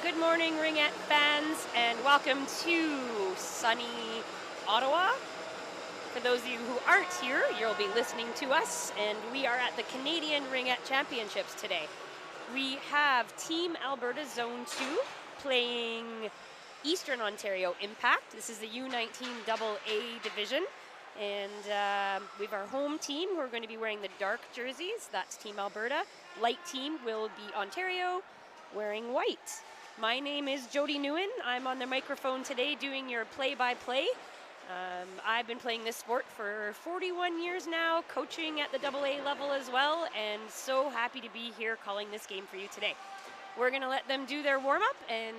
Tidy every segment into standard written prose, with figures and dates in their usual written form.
Good morning, Ringette fans, and welcome to sunny Ottawa. For those of you who aren't here, you'll be listening to us, and we are at the Canadian Ringette Championships today. We have Team Alberta Zone 2 playing Eastern Ontario Impact. This is the U19 AA division, and we have our home team who are going to be wearing the dark jerseys. That's Team Alberta. Light team will be Ontario, wearing white. My name is Jody Nguyen. I'm on the microphone today doing your play-by-play. I've been playing this sport for 41 years now, coaching at the AA level as well, and so happy to be here calling this game for you today. We're going to let them do their warm-up, and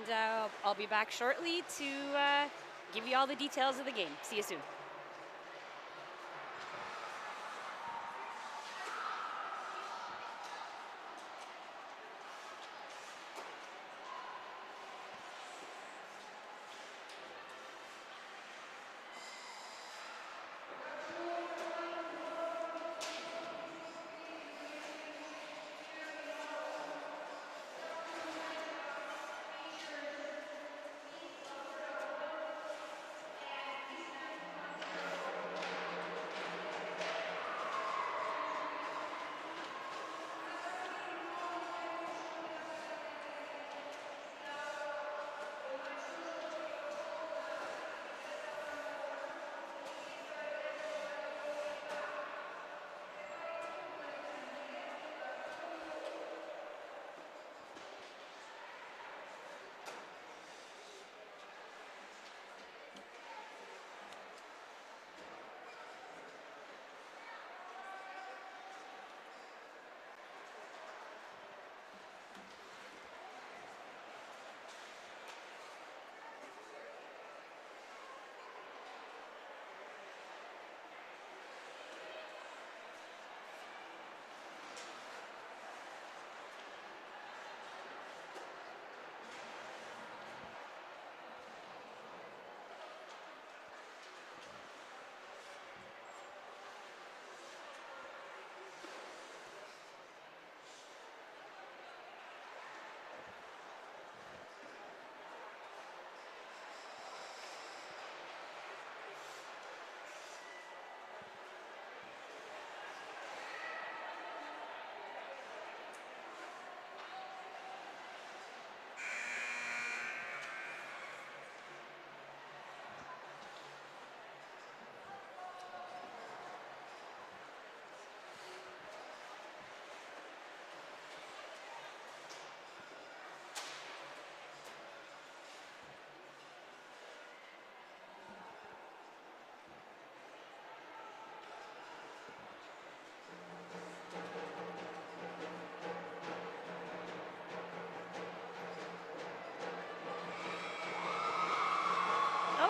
I'll be back shortly to give you all the details of the game. See you soon.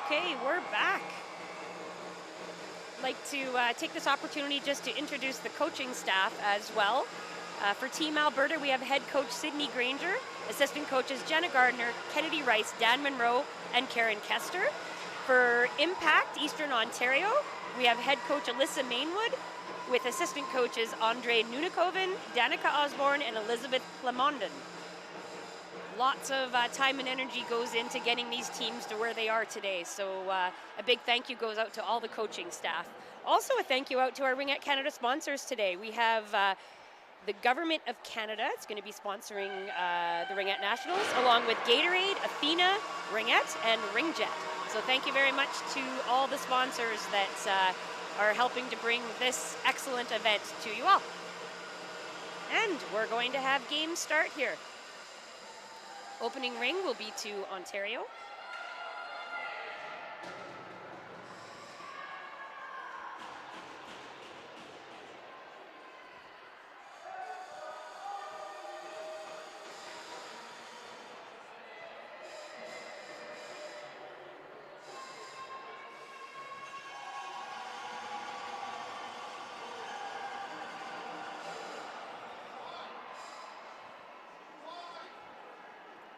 Okay, we're back. I'd like to take this opportunity just to introduce the coaching staff as well. For Team Alberta, we have head coach Sydney Granger, assistant coaches Jenna Gardner, Kennedy Rice, Dan Monroe, and Karen Kester. For Impact Eastern Ontario, we have head coach Alyssa Mainwood, with assistant coaches Andre Nunikoven, Danica Osborne, and Elizabeth Lamondon. Lots of time and energy goes into getting these teams to where they are today, so a big thank you goes out to all the coaching staff. Also a thank you out to our Ringette Canada sponsors today. We have the Government of Canada. It's going to be sponsoring the Ringette Nationals, along with Gatorade, Athena, Ringette, and Ringette. So thank you very much to all the sponsors that are helping to bring this excellent event to you all. And we're going to have game start here. Opening ring will be to Ontario.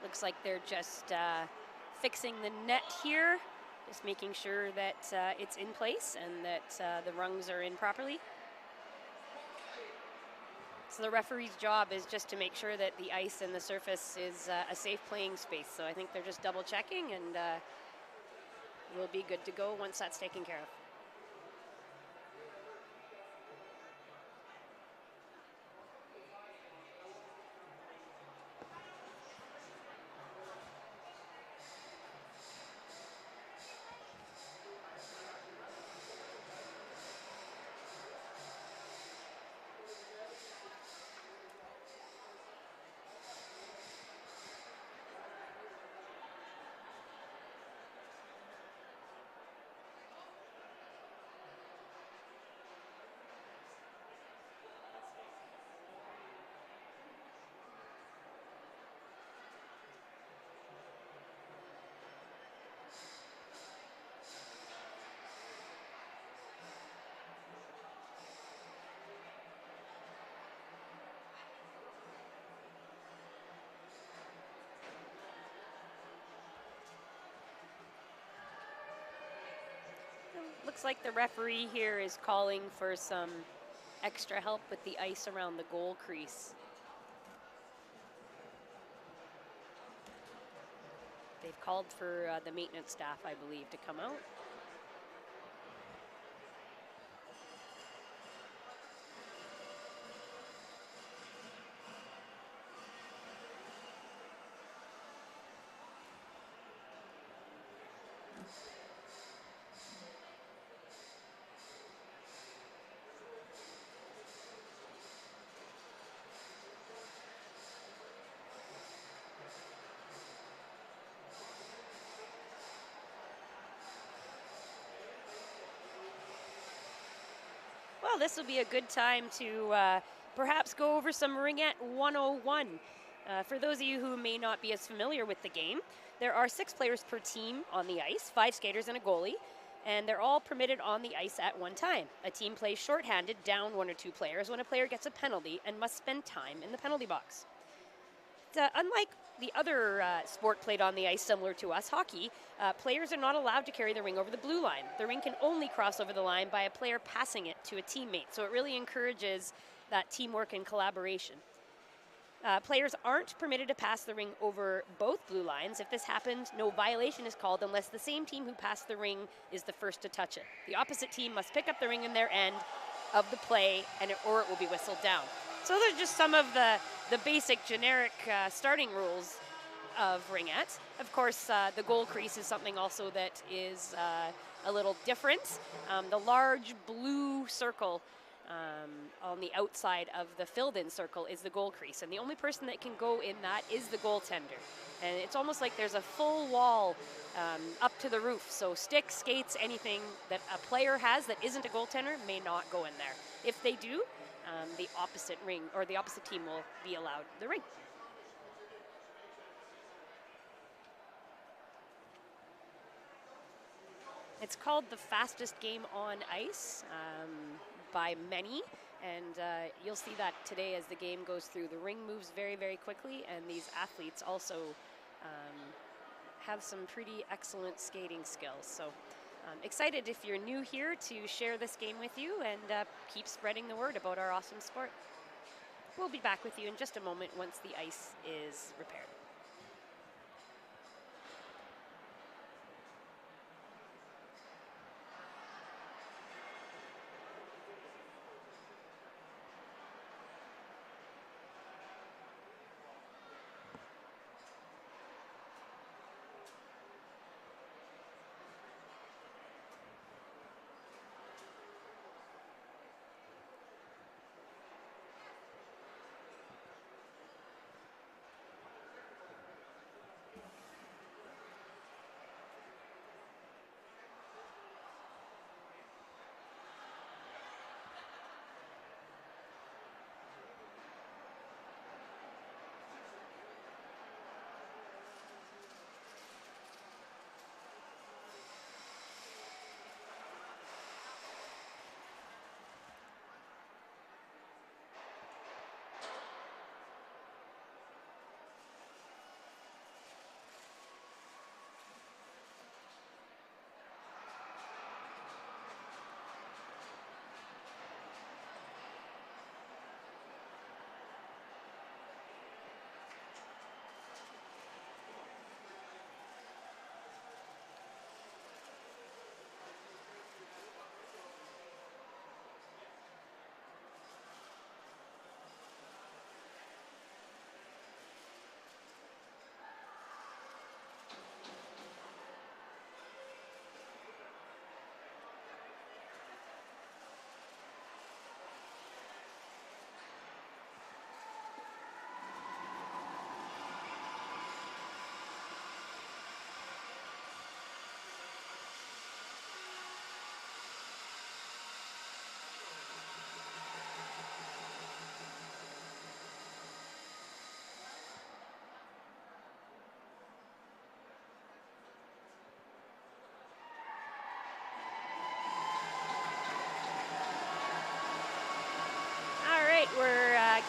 Looks like they're just fixing the net here, just making sure that it's in place and that the rungs are in properly. So the referee's job is just to make sure that the ice and the surface is a safe playing space. So I think they're just double checking, and we'll be good to go once that's taken care of. Looks like the referee here is calling for some extra help with the ice around the goal crease. They've called for the maintenance staff, I believe, to come out. Well, this will be a good time to perhaps go over some Ringette 101. For those of you who may not be as familiar with the game, there are 6 players per team on the ice, 5 skaters and a goalie, and they're all permitted on the ice at one time. A team plays shorthanded, down 1 or 2 players, when a player gets a penalty and must spend time in the penalty box. Unlike the other sport played on the ice similar to us, hockey, players are not allowed to carry the ring over the blue line. The ring can only cross over the line by a player passing it to a teammate, so it really encourages that teamwork and collaboration. Players aren't permitted to pass the ring over both blue lines. If this happens, no violation is called unless the same team who passed the ring is the first to touch it. The opposite team must pick up the ring in their end of the play, or it will be whistled down. So those are just some of the basic generic starting rules of Ringette. Of course, the goal crease is something also that is a little different. The large blue circle on the outside of the filled-in circle is the goal crease, and the only person that can go in that is the goaltender. And it's almost like there's a full wall up to the roof, so sticks, skates, anything that a player has that isn't a goaltender may not go in there. If they do, the opposite ring or the opposite team will be allowed the ring. It's called the fastest game on ice by many, and you'll see that today as the game goes through. The ring moves very, very quickly, and these athletes also have some pretty excellent skating skills. So excited if you're new here to share this game with you and keep spreading the word about our awesome sport. We'll be back with you in just a moment once the ice is repaired.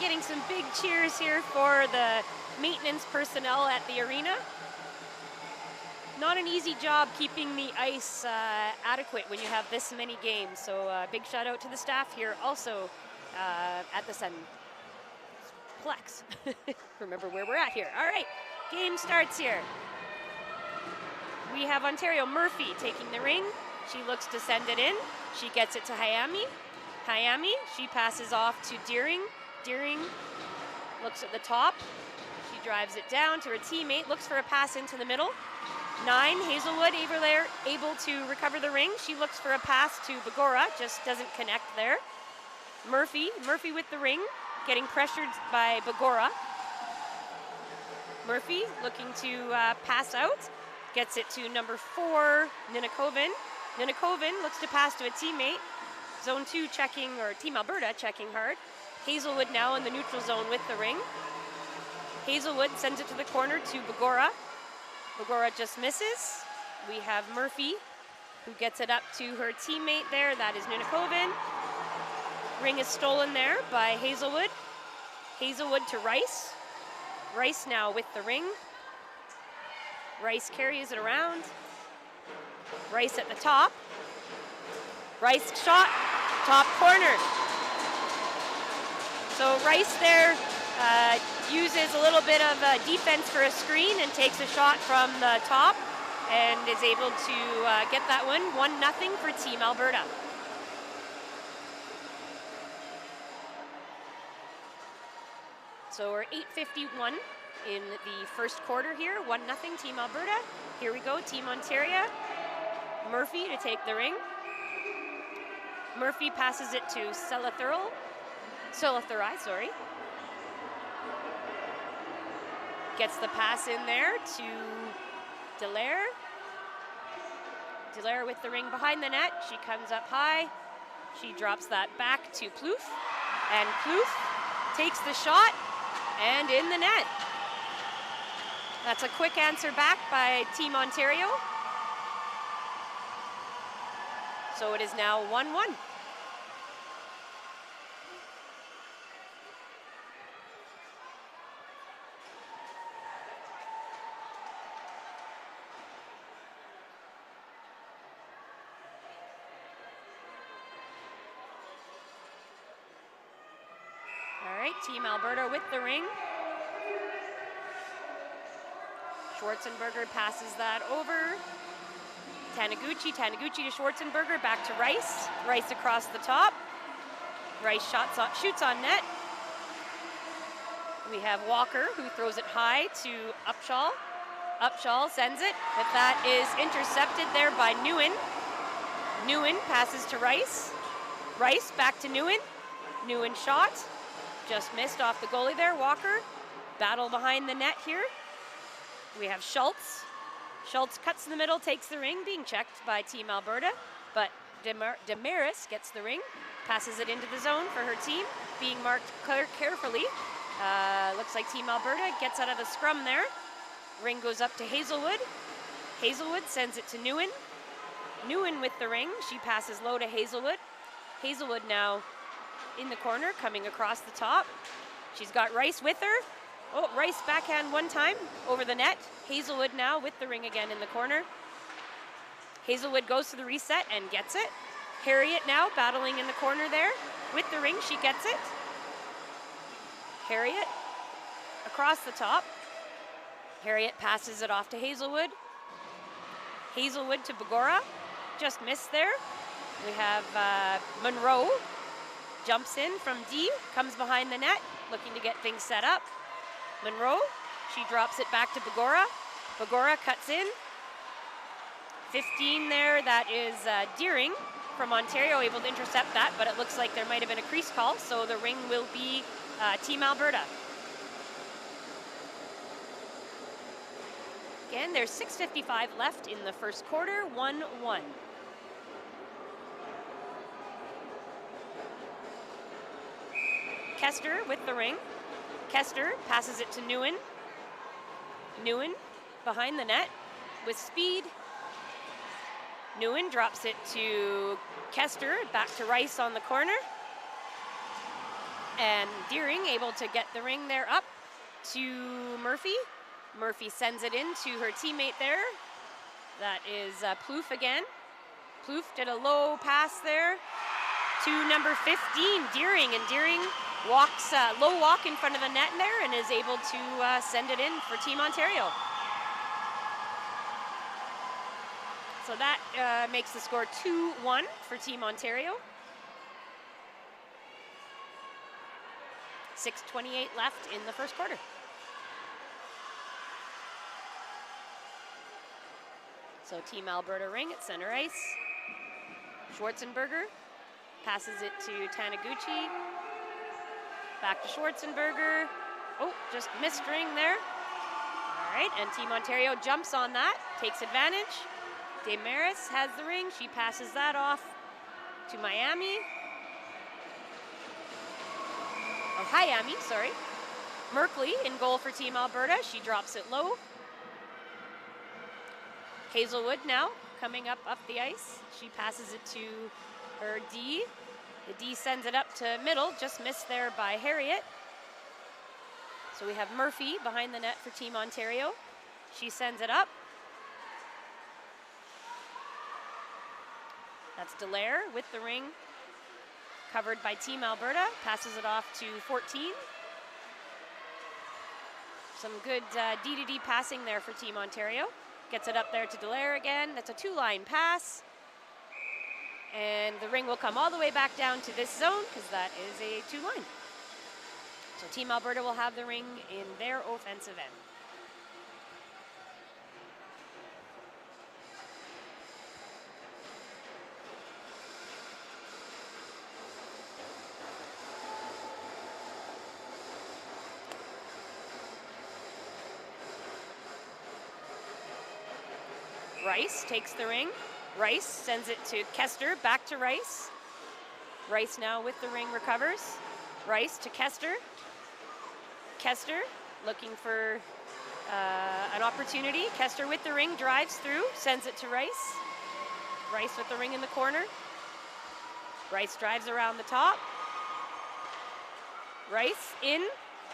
getting some big cheers here for the maintenance personnel at the arena. Not an easy job keeping the ice adequate when you have this many games. So big shout out to the staff here also at the Sunplex. Remember where we're at here. All right, game starts here. We have Ontario Murphy taking the ring. She looks to send it in. She gets it to Hayami. Hayami, she passes off to Deering. Deering looks at the top. She drives it down to her teammate, looks for a pass into the middle. 9, Hazelwood able to recover the ring. She looks for a pass to Bagora, just doesn't connect there. Murphy with the ring, getting pressured by Bagora. Murphy looking to pass out, gets it to number 4, Ninakoven. Ninakoven looks to pass to a teammate. Zone 2 checking, or Team Alberta checking hard. Hazelwood now in the neutral zone with the ring. Hazelwood sends it to the corner to Bagora. Bagora just misses. We have Murphy, who gets it up to her teammate there. That is Ninakoven. Ring is stolen there by Hazelwood. Hazelwood to Rice. Rice now with the ring. Rice carries it around. Rice at the top. Rice shot, top corner. So Rice there uses a little bit of defense for a screen and takes a shot from the top and is able to get that one. 1-0 for Team Alberta. So we're 8:51 in the first quarter here. 1-0 Team Alberta. Here we go, Team Ontario. Murphy to take the ring. Murphy passes it to Solathuri, sorry. Gets the pass in there to Dallaire. Dallaire with the ring behind the net. She comes up high. She drops that back to Plouffe. And Plouffe takes the shot and in the net. That's a quick answer back by Team Ontario. So it is now 1-1. All right, Team Alberta with the ring. Schwarzenberger passes that over. Taniguchi to Schwarzenberger, back to Rice. Rice across the top. Rice shoots on net. We have Walker, who throws it high to Upshaw. Upshaw sends it, but that is intercepted there by Nguyen. Nguyen passes to Rice. Rice back to Nguyen. Nguyen shot. Just missed off the goalie there, Walker. Battle behind the net here. We have Schultz. Schultz cuts in the middle, takes the ring, being checked by Team Alberta, but Damaris gets the ring, passes it into the zone for her team, being marked carefully. Looks like Team Alberta gets out of the scrum there. Ring goes up to Hazelwood. Hazelwood sends it to Nguyen. Nguyen with the ring, she passes low to Hazelwood. Hazelwood now in the corner, coming across the top. She's got Rice with her. Oh, Rice backhand one time over the net. Hazelwood now with the ring again in the corner. Hazelwood goes to the reset and gets it. Harriet now battling in the corner there. With the ring, she gets it. Harriet across the top. Harriet passes it off to Hazelwood. Hazelwood to Bagora. Just missed there. We have Monroe. Jumps in from D, comes behind the net, looking to get things set up. Monroe, she drops it back to Bagora. Bagora cuts in. 15 there, that is Deering from Ontario, able to intercept that, but it looks like there might have been a crease call, so the ring will be Team Alberta. Again, there's 6:55 left in the first quarter, 1-1. Kester with the ring. Kester passes it to Nguyen. Nguyen behind the net with speed. Nguyen drops it to Kester, back to Rice on the corner. and Deering able to get the ring there up to Murphy. Murphy sends it in to her teammate there. That is Plouffe again. Plouffe did a low pass there to number 15, Deering, and Deering walks low walk in front of the net there and is able to send it in for Team Ontario. So that makes the score 2-1 for Team Ontario. 6:28 left in the first quarter. So Team Alberta ring at center ice. Schwarzenberger passes it to Taniguchi. Back to Schwarzenberger. Oh, just missed ring there. All right, and Team Ontario jumps on that, takes advantage. Desmarais has the ring. She passes that off to Miami. Oh, Miami, sorry. Merkley in goal for Team Alberta. She drops it low. Hazelwood now coming up the ice. She passes it to her D. The D sends it up to middle, just missed there by Harriet. So we have Murphy behind the net for Team Ontario. She sends it up. That's Dallaire with the ring, covered by Team Alberta, passes it off to 14. Some good D-to-D passing there for Team Ontario. Gets it up there to Dallaire again. That's a two-line pass. And the ring will come all the way back down to this zone because that is a two-line. So Team Alberta will have the ring in their offensive end. Rice takes the ring. Rice sends it to Kester, back to Rice. Rice now with the ring recovers. Rice to Kester. Kester looking for an opportunity. Kester with the ring, drives through, sends it to Rice. Rice with the ring in the corner. Rice drives around the top. Rice in.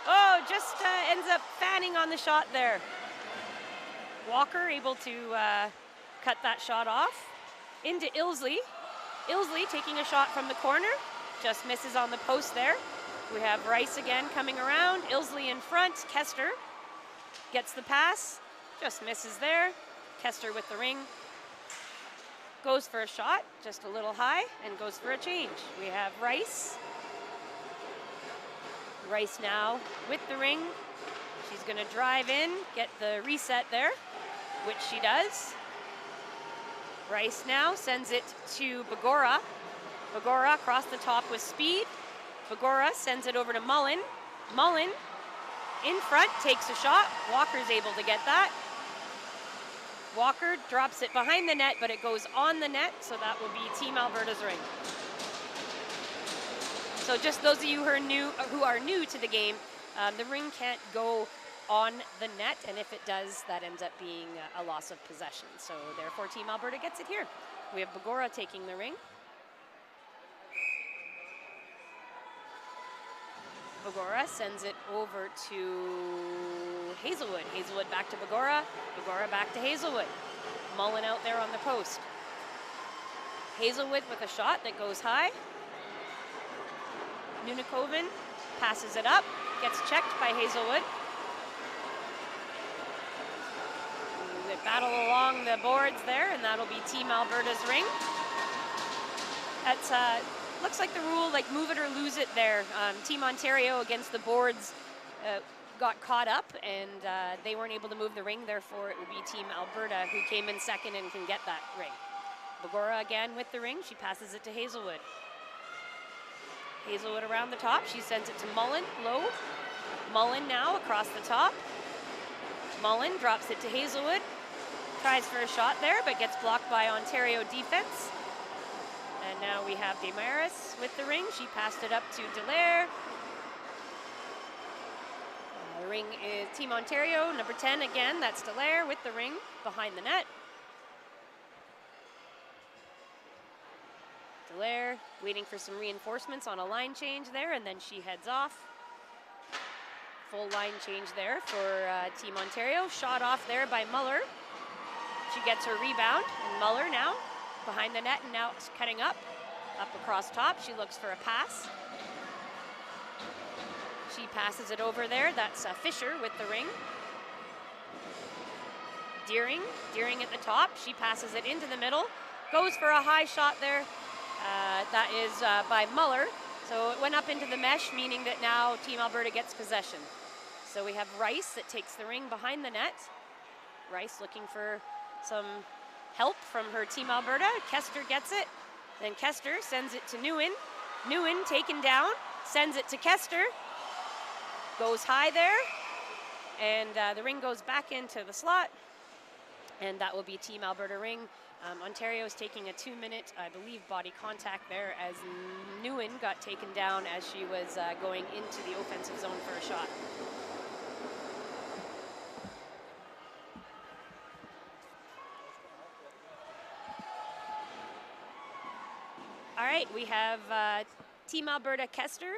Oh, just ends up fanning on the shot there. Walker able to cut that shot off. Into Ilsley. Ilsley taking a shot from the corner. Just misses on the post there. We have Rice again coming around. Ilsley in front. Kester gets the pass. Just misses there. Kester with the ring. Goes for a shot, just a little high, and goes for a change. We have Rice. Rice now with the ring. She's going to drive in, get the reset there, which she does. Rice now sends it to Bagora. Bagora across the top with speed. Bagora sends it over to Mullen. Mullen in front, takes a shot. Walker's able to get that. Walker drops it behind the net, but it goes on the net, so that will be Team Alberta's ring. So just those of you who are new to the game, the ring can't go on the net, and if it does, that ends up being a loss of possession. So therefore, Team Alberta gets it here. We have Bagora taking the ring. Bagora sends it over to Hazelwood. Hazelwood back to Bagora. Bagora back to Hazelwood. Mullen out there on the post. Hazelwood with a shot that goes high. Nunikoven passes it up. Gets checked by Hazelwood. They battle along the boards there, and that'll be Team Alberta's ring. That's looks like the rule, like move it or lose it there. Team Ontario against the boards got caught up, and they weren't able to move the ring. Therefore, it would be Team Alberta who came in second and can get that ring. Bagora again with the ring. She passes it to Hazelwood. Hazelwood around the top. She sends it to Mullen, low. Mullen now across the top. Mullen drops it to Hazelwood. Tries for a shot there, but gets blocked by Ontario defense. And now we have Desmarais with the ring. She passed it up to Dallaire. The ring is Team Ontario, number 10 again. That's Dallaire with the ring behind the net. Delaire waiting for some reinforcements on a line change there, and then she heads off. Full line change there for Team Ontario. Shot off there by Muller. She gets her rebound, and Muller now behind the net and now cutting up across top. She looks for a pass. She passes it over there. That's Fisher with the ring. Deering at the top. She passes it into the middle. Goes for a high shot there. That is by Muller. So it went up into the mesh, meaning that now Team Alberta gets possession. So we have Rice that takes the ring behind the net. Rice looking for some help from her Team Alberta. Kester gets it. Then Kester sends it to Nguyen. Nguyen taken down, sends it to Kester. Goes high there. And the ring goes back into the slot. And that will be Team Alberta ring. Ontario is taking a 2-minute, I believe, body contact there as Nguyen got taken down as she was going into the offensive zone for a shot. All right, we have Team Alberta Kester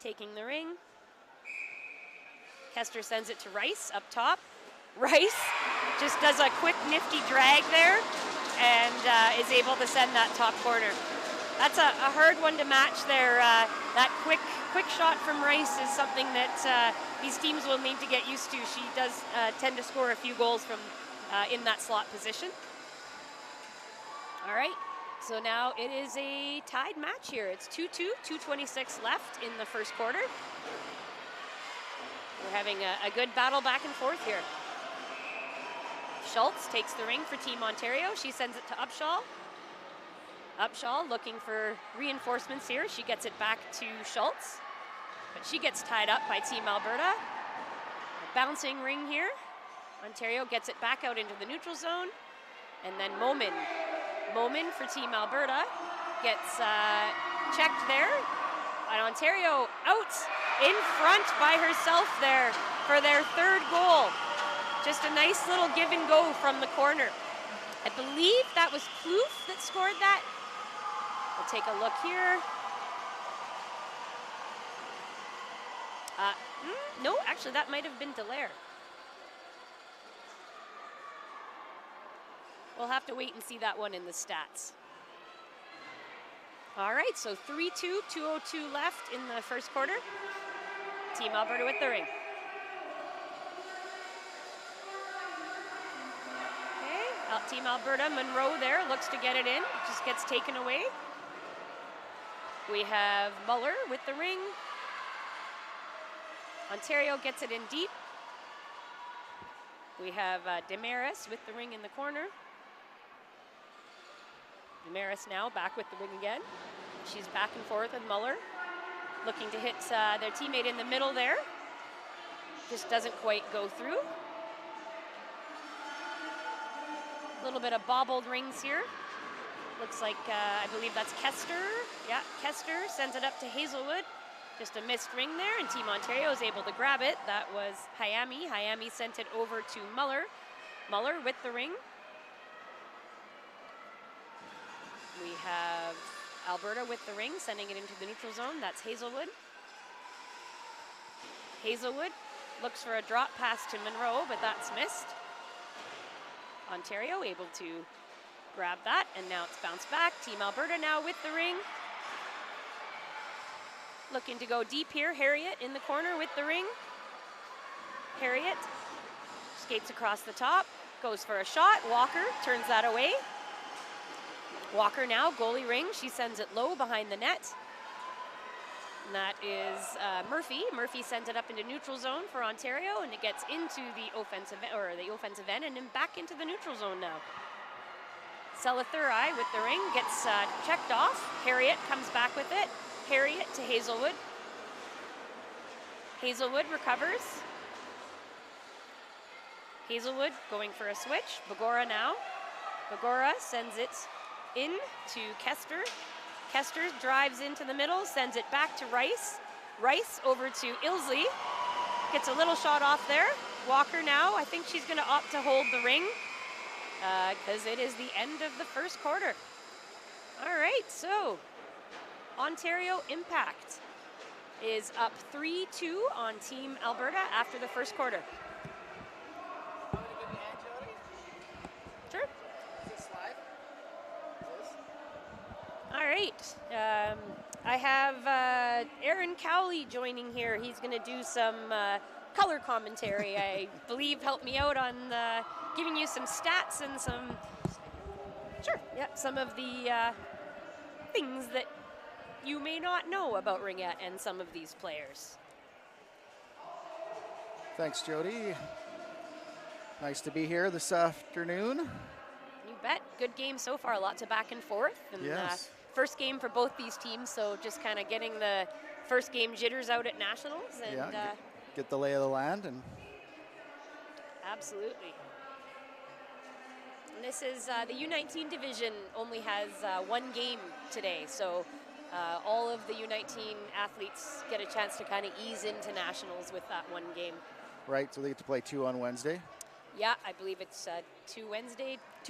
taking the ring. Kester sends it to Rice up top. Rice just does a quick nifty drag there and is able to send that top corner. That's a hard one to match there. That quick shot from Rice is something that these teams will need to get used to. She does tend to score a few goals from in that slot position. All right, so now it is a tied match here. It's 2-2, 2:26 left in the first quarter. We're having a good battle back and forth here. Schultz takes the ring for Team Ontario. She sends it to Upshaw. Upshaw looking for reinforcements here. She gets it back to Schultz, but she gets tied up by Team Alberta. A bouncing ring here. Ontario gets it back out into the neutral zone, and then Momin for Team Alberta gets checked there. And Ontario out in front by herself there for their third goal. Just a nice little give and go from the corner. I believe that was Plouffe that scored that. We'll take a look here. No, actually that might have been Delaire. We'll have to wait and see that one in the stats. All right, so 3-2, 2:02 left in the first quarter. Team Alberta with the ring. Team Alberta, Monroe there, looks to get it in, just gets taken away. We have Muller with the ring. Ontario gets it in deep. We have Demaris with the ring in the corner. Demaris now back with the ring again. She's back and forth with Muller, looking to hit their teammate in the middle there. Just doesn't quite go through. A little bit of bobbled rings here. Looks like, I believe that's Kester. Yeah, Kester sends it up to Hazelwood. Just a missed ring there, and Team Ontario is able to grab it. That was Hayami. Hayami sent it over to Muller. Muller with the ring. We have Alberta with the ring, sending it into the neutral zone. That's Hazelwood. Hazelwood looks for a drop pass to Monroe, but that's missed. Ontario able to grab that, and now it's bounced back. Team Alberta now with the ring. Looking to go deep here. Harriet in the corner with the ring. Harriet skates across the top, goes for a shot. Walker turns that away. Walker now, goalie ring. She sends it low behind the net. And that is Murphy. Murphy sends it up into neutral zone for Ontario, and it gets into the offensive end and then back into the neutral zone now. Selathurai with the ring gets checked off. Harriet comes back with it. Harriet to Hazelwood. Hazelwood recovers. Hazelwood going for a switch. Bagora now. Bagora sends it in to Kester. Kester drives into the middle, sends it back to Rice. Rice over to Ilsley. Gets a little shot off there. Walker now, I think she's gonna opt to hold the ring because it is the end of the first quarter. All right, so Ontario Impact is up 3-2 on Team Alberta after the first quarter. Sure. Is this live? All right. I have Aaron Cowley joining here. He's going to do some color commentary, I believe, help me out on giving you some stats and some, some of the things that you may not know about Ringette and some of these players. Thanks, Jody. Nice to be here this afternoon. You bet. Good game so far. Lots of back and forth. And, yes. First game for both these teams, so just kind of getting the first game jitters out at Nationals. And, get the lay of the land. And absolutely. And this is the U19 division only has one game today, so all of the U19 athletes get a chance to kind of ease into Nationals with that one game. Right, so they get to play 2 on Wednesday? Yeah, I believe it's 2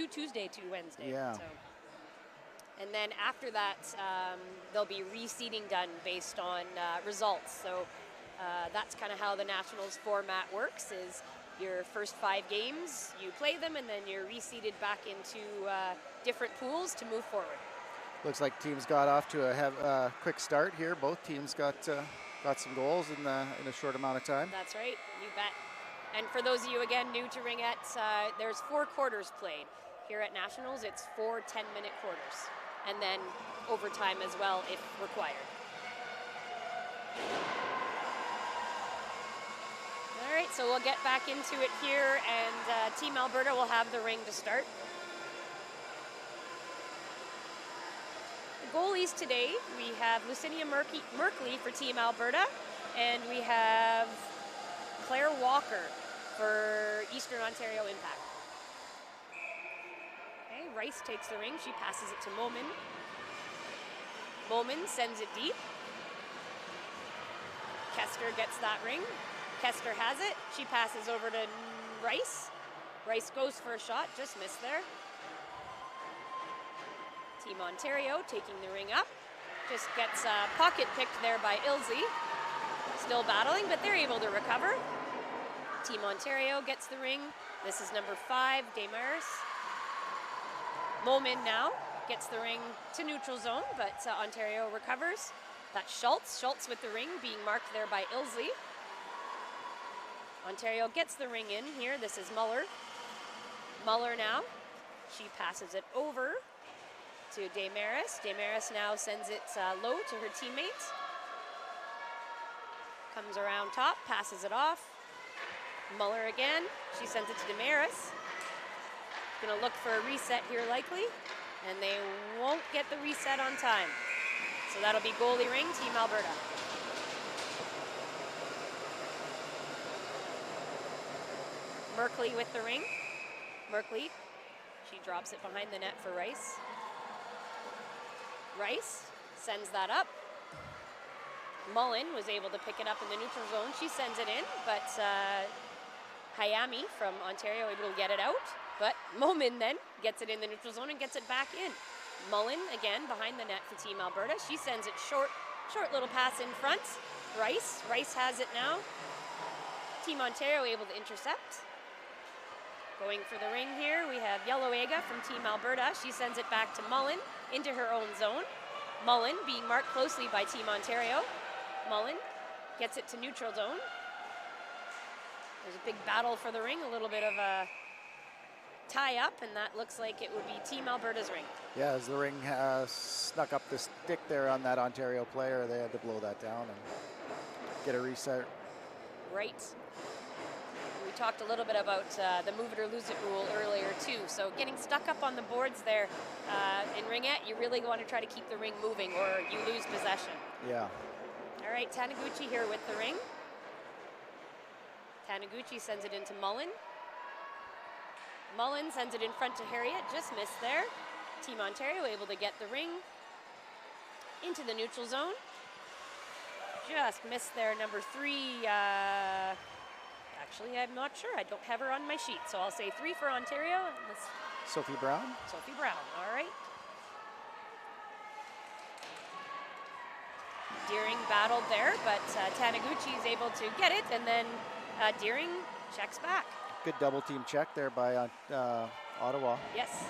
Tuesday, 2 Wednesday. Yeah. So. And then after that, there'll be reseeding done based on results. So that's kind of how the Nationals format works, is your first 5 games, you play them, and then you're reseeded back into different pools to move forward. Looks like teams got off to a quick start here. Both teams got some goals in a short amount of time. That's right, you bet. And for those of you, again, new to Ringette, there's 4 quarters played. Here at Nationals, it's 4 10-minute quarters, and then overtime as well if required. All right, so we'll get back into it here, and Team Alberta will have the ring to start. The goalies today, we have Lucinia Merkley for Team Alberta, and we have Claire Walker for Eastern Ontario Impact. Okay, Rice takes the ring, she passes it to Moman. Moman sends it deep. Kester gets that ring. Kester has it. She passes over to Rice. Rice goes for a shot, just missed there. Team Ontario taking the ring up. Just gets pocket picked there by Ilse. Still battling, but they're able to recover. Team Ontario gets the ring. This is number 5, Damaris. Moman now gets the ring to neutral zone, but Ontario recovers. That's Schultz. Schultz with the ring being marked there by Ilse. Ontario gets the ring in here. This is Muller. Muller now. She passes it over to Damaris. Damaris now sends it low to her teammates. Comes around top, passes it off. Muller again. She sends it to Damaris. Gonna look for a reset here likely, and they won't get the reset on time. So that'll be goalie ring, Team Alberta. Merkley with the ring. Merkley, she drops it behind the net for Rice. Rice sends that up. Mullen was able to pick it up in the neutral zone. She sends it in, but Hayami from Ontario able to get it out. But Moman then gets it in the neutral zone and gets it back in. Mullen again behind the net for Team Alberta. She sends it short little pass in front. Rice has it now. Team Ontario able to intercept. Going for the ring here, we have Yellowega from Team Alberta. She sends it back to Mullen into her own zone. Mullen being marked closely by Team Ontario. Mullen gets it to neutral zone. There's a big battle for the ring, a little bit of a tie-up, and that looks like it would be Team Alberta's ring. Yeah, as the ring snuck up the stick there on that Ontario player, they had to blow that down and get a reset. Right. We talked a little bit about the move it or lose it rule earlier too. So getting stuck up on the boards there in Ringette, you really want to try to keep the ring moving or you lose possession. Yeah. All right, Taniguchi here with the ring. Taniguchi sends it into Mullen. Mullen sends it in front to Harriet, just missed there. Team Ontario able to get the ring into the neutral zone. Just missed there, number 3. Actually, I'm not sure. I don't have her on my sheet, so I'll say 3 for Ontario. Sophie Brown. Sophie Brown, all right. Deering battled there, but Taniguchi is able to get it, and then Deering checks back. Good double team check there by Ottawa. Yes.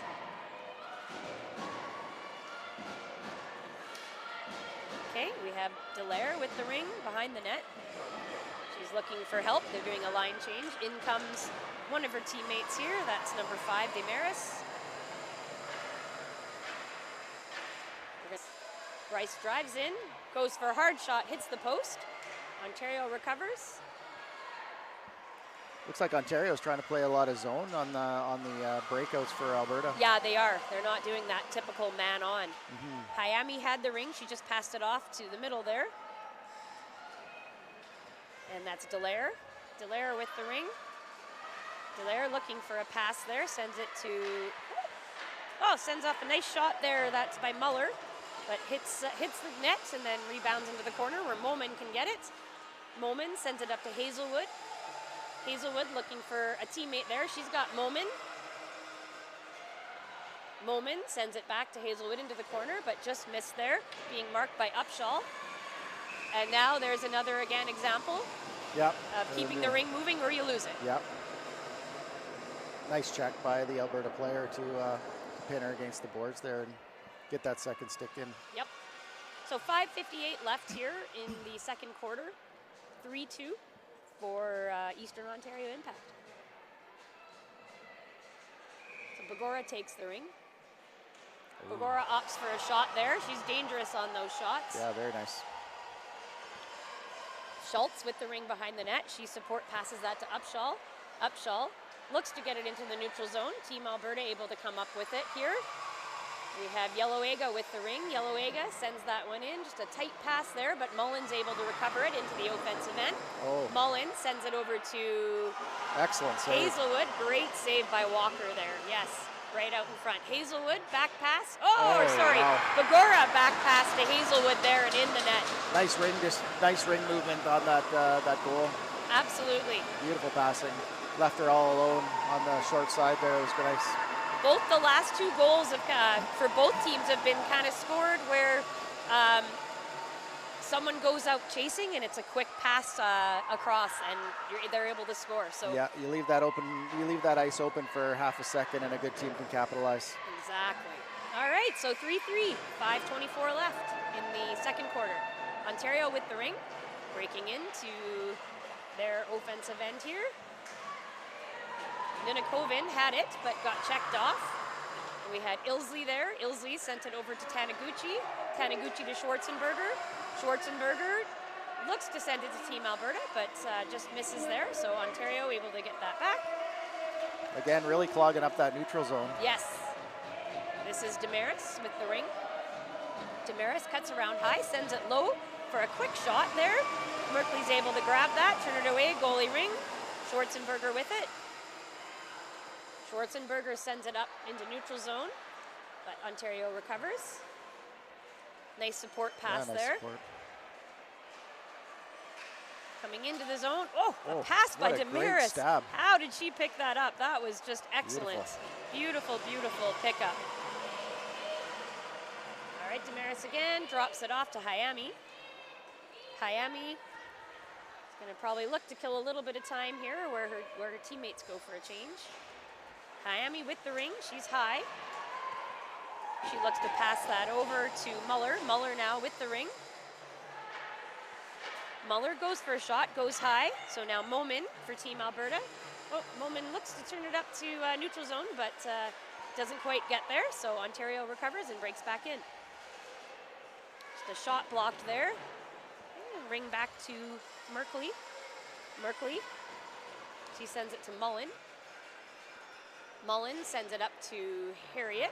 Okay, we have Dallaire with the ring behind the net. She's looking for help. They're doing a line change. In comes one of her teammates here. That's number 5, Demaris. Bryce drives in, goes for a hard shot, hits the post. Ontario recovers. Looks like Ontario's trying to play a lot of zone on the breakouts for Alberta. Yeah, they are. They're not doing that typical man on. Hayami had the ring. She just passed it off to the middle there. And that's Dallaire. Dallaire with the ring. Dallaire looking for a pass there. Sends it to... Oh, sends off a nice shot there. That's by Muller. But hits the net and then rebounds into the corner where Moman can get it. Moman sends it up to Hazelwood. Hazelwood looking for a teammate there. She's got Moman. Moman sends it back to Hazelwood into the corner, but just missed there, being marked by Upshaw. And now there's another, again, example of keeping the ring moving or you lose it. Yep. Nice check by the Alberta player to pin her against the boards there and get that second stick in. Yep. So 5:58 left here in the second quarter. 3-2 for Eastern Ontario Impact. So Bagora takes the ring. Bagora opts for a shot there. She's dangerous on those shots. Yeah, very nice. Schultz with the ring behind the net. She passes that to Upshaw. Upshaw looks to get it into the neutral zone. Team Alberta able to come up with it here. We have Yellowega with the ring. Yellowega sends that one in. Just a tight pass there, but Mullen's able to recover it into the offensive end. Mullen sends it over to excellent save. Hazelwood. Great save by Walker there. Yes, right out in front. Hazelwood, back pass. Sorry. Wow. Bagora back pass to Hazelwood there and in the net. Nice ring movement on that goal. Absolutely. Beautiful passing. Left her all alone on the short side there. It was nice. Both the last 2 goals for both teams have been kind of scored where someone goes out chasing and it's a quick pass across and they're able to score. So yeah, you leave that open. You leave that ice open for half a second, and a good team can capitalize. Exactly. All right, so 3-3, 5:24 left in the second quarter. Ontario with the ring, breaking into their offensive end here. Ninakoven had it, but got checked off. And we had Ilsley there. Ilsley sent it over to Taniguchi. Taniguchi to Schwarzenberger. Schwarzenberger looks to send it to Team Alberta, but just misses there. So Ontario able to get that back. Again, really clogging up that neutral zone. Yes. This is Demaris with the ring. Demaris cuts around high, sends it low for a quick shot there. Merkley's able to grab that, turn it away, goalie ring. Schwarzenberger with it. Schwarzenberger sends it up into neutral zone, but Ontario recovers. Nice support pass there. Support. Coming into the zone. A pass by Demaris. How did she pick that up? That was just excellent. Beautiful, beautiful pickup. All right, Demaris again, drops it off to Hayami. Hayami is going to probably look to kill a little bit of time here where her teammates go for a change. Hayami with the ring, she's high. She looks to pass that over to Muller. Muller now with the ring. Muller goes for a shot, goes high. So now Moman for Team Alberta. Moman looks to turn it up to neutral zone, but doesn't quite get there. So Ontario recovers and breaks back in. Just a shot blocked there. And ring back to Merkley. Merkley, she sends it to Mullen. Mullen sends it up to Harriet.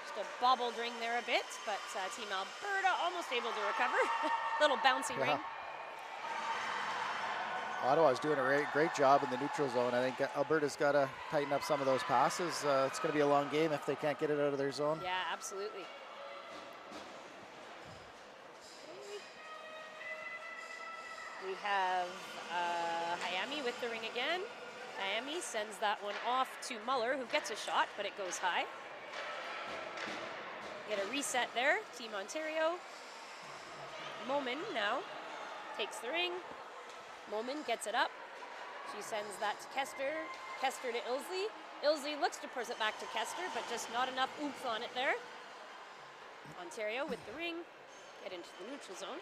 Just a bobbled ring there a bit, but Team Alberta almost able to recover. Little bouncy ring. Ottawa's doing a great job in the neutral zone. I think Alberta's got to tighten up some of those passes. It's going to be a long game if they can't get it out of their zone. Yeah, absolutely. We have Hayami with the ring again. Hayami sends that one off to Muller, who gets a shot, but it goes high. Get a reset there, Team Ontario. Momin now takes the ring. Momin gets it up. She sends that to Kester. Kester to Ilsley. Ilsley looks to push it back to Kester, but just not enough oomph on it there. Ontario with the ring. Get into the neutral zone.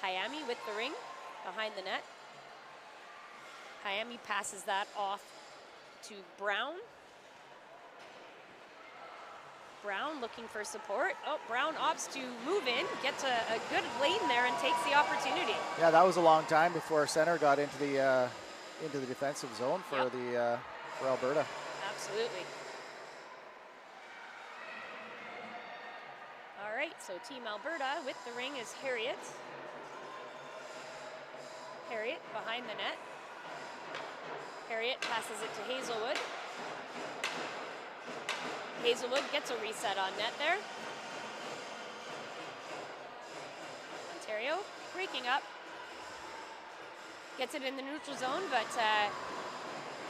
Hayami with the ring behind the net. Hayami passes that off to Brown. Brown looking for support. Oh, Brown opts to move in, gets a good lane there and takes the opportunity. Yeah, that was a long time before center got into the defensive zone for for Alberta. Absolutely. All right, so Team Alberta with the ring is Harriet. Harriet behind the net. Harriet passes it to Hazelwood. Hazelwood gets a reset on net there. Ontario breaking up. Gets it in the neutral zone, but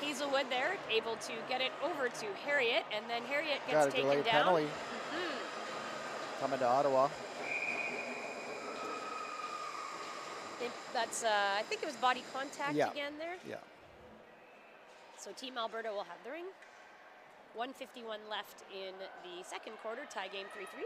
Hazelwood there able to get it over to Harriet, and then Harriet gets taken down. Penalty. Coming to Ottawa. That's, I think it was body contact again there. Yeah. So Team Alberta will have the ring. 1:51 left in the second quarter, tie game 3-3.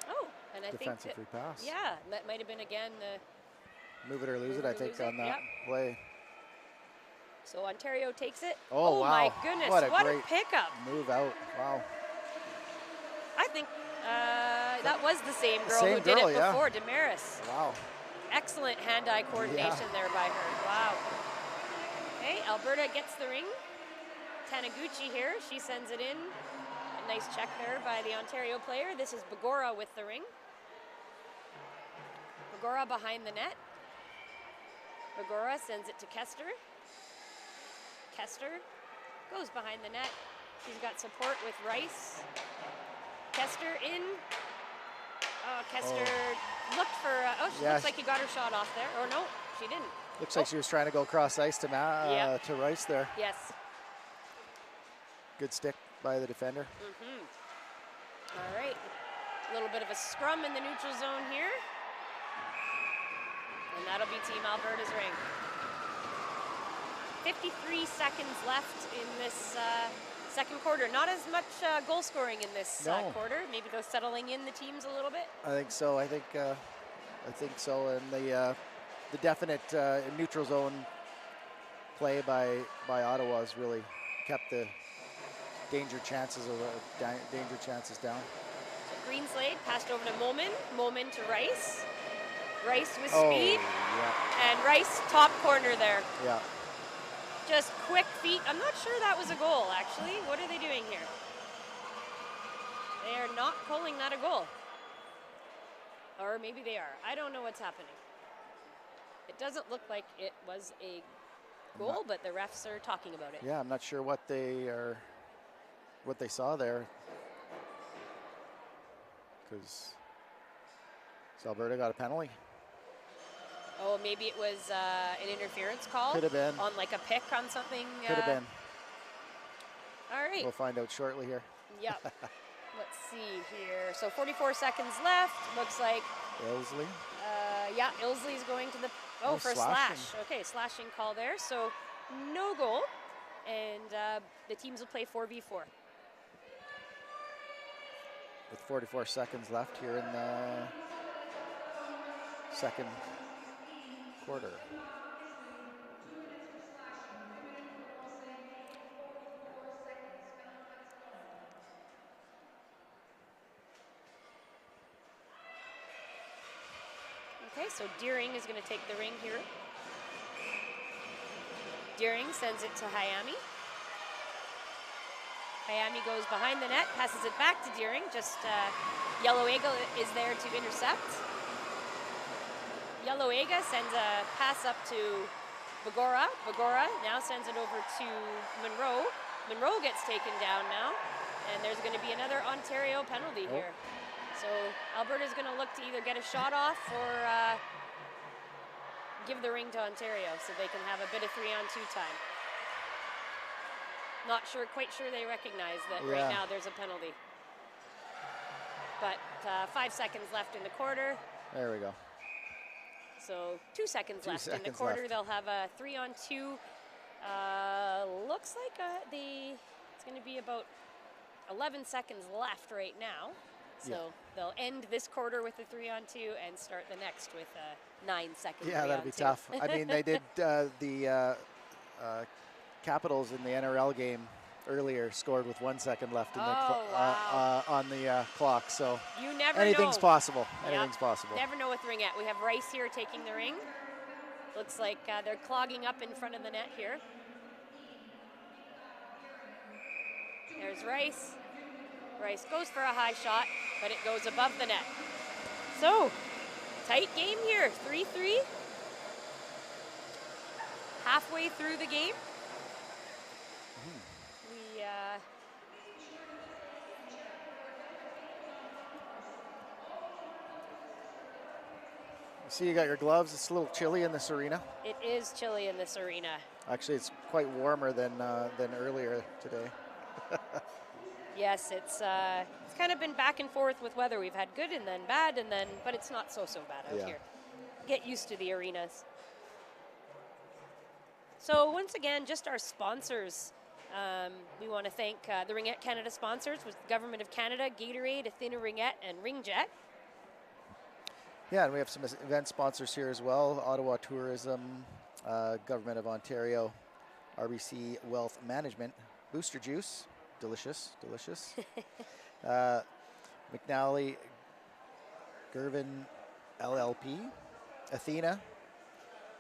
Oh, and I think defensive free pass. Yeah, that might have been again the move it or lose it, I think, on that play. So Ontario takes it. Oh, wow. My goodness, what a great pickup. Move out. Wow. I think that was the same girl who did it before, Damaris. Wow. Excellent hand-eye coordination there by her. Wow. Okay, Alberta gets the ring. Taniguchi here, she sends it in. A nice check there by the Ontario player. This is Bagora with the ring. Bagora behind the net. Bagora sends it to Kester. Kester goes behind the net. She's got support with Rice. Kester in. Oh, Kester looked for, she looks like he got her shot off there. Or no, she didn't. Looks like she was trying to go cross ice to Rice there. Yes. Good stick by the defender. All right. A little bit of a scrum in the neutral zone here. And that'll be Team Alberta's ring. 53 seconds left in this second quarter. Not as much goal scoring in this quarter. Maybe they're settling in the teams a little bit. I think so. I think so. And the definite neutral zone play by Ottawa has really kept the danger chances down. So Greenslade passed over to Momin. Momin to Rice. Rice with speed. And Rice top corner there. Yeah. Just quick feet. I'm not sure that was a goal, actually. What are they doing here? They are not calling that a goal. Or maybe they are. I don't know what's happening. It doesn't look like it was a goal, but the refs are talking about it. Yeah, I'm not sure what they saw there. Because Alberta got a penalty. Oh, maybe it was an interference call? Could have been. On like a pick on something? Could have been. All right. We'll find out shortly here. Yep. Let's see here. So 44 seconds left. Looks like. Ilsley. Yeah, Ilsley's going to the. Oh, for a slash. Okay, slashing call there. So no goal. And the teams will play 4v4. With 44 seconds left here in the second quarter. Okay, so Deering is going to take the ring here. Deering sends it to Hayami. Hayami goes behind the net, passes it back to Deering. Just Yellow Ega is there to intercept. Yellow Ega sends a pass up to Bagora. Bagora now sends it over to Monroe. Monroe gets taken down now, and there's going to be another Ontario penalty here. So Alberta's going to look to either get a shot off or give the ring to Ontario so they can have a bit of 3-on-2 time. Not quite sure they recognize that right now there's a penalty. But 5 seconds left in the quarter. There we go. So 2 seconds left in the quarter. They'll have a 3-on-2. Looks like it's going to be about 11 seconds left right now. So they'll end this quarter with a 3-on-2 and start the next with a 9-second. Yeah, that'll be tough. I mean, they did the Capitals in the NRL game earlier scored with 1 second left in on the clock. So you never anything's know. Possible. Anything's possible. Never know with Ringette. We have Rice here taking the ring. Looks like they're clogging up in front of the net here. There's Rice. Rice goes for a high shot, but it goes above the net. So, tight game here, 3-3. Halfway through the game. You see, you got your gloves. It's a little chilly in this arena. It is chilly in this arena. Actually, it's quite warmer than earlier today. Yes, it's kind of been back and forth with weather. We've had good and then bad, but it's not so bad out here. Get used to the arenas. So once again, just our sponsors. We want to thank the Ringette Canada sponsors, with the Government of Canada, Gatorade, Athena Ringette, and Ringette. Yeah, and we have some event sponsors here as well: Ottawa Tourism, Government of Ontario, RBC Wealth Management, Booster Juice, delicious. McNally, Gervin, LLP, Athena,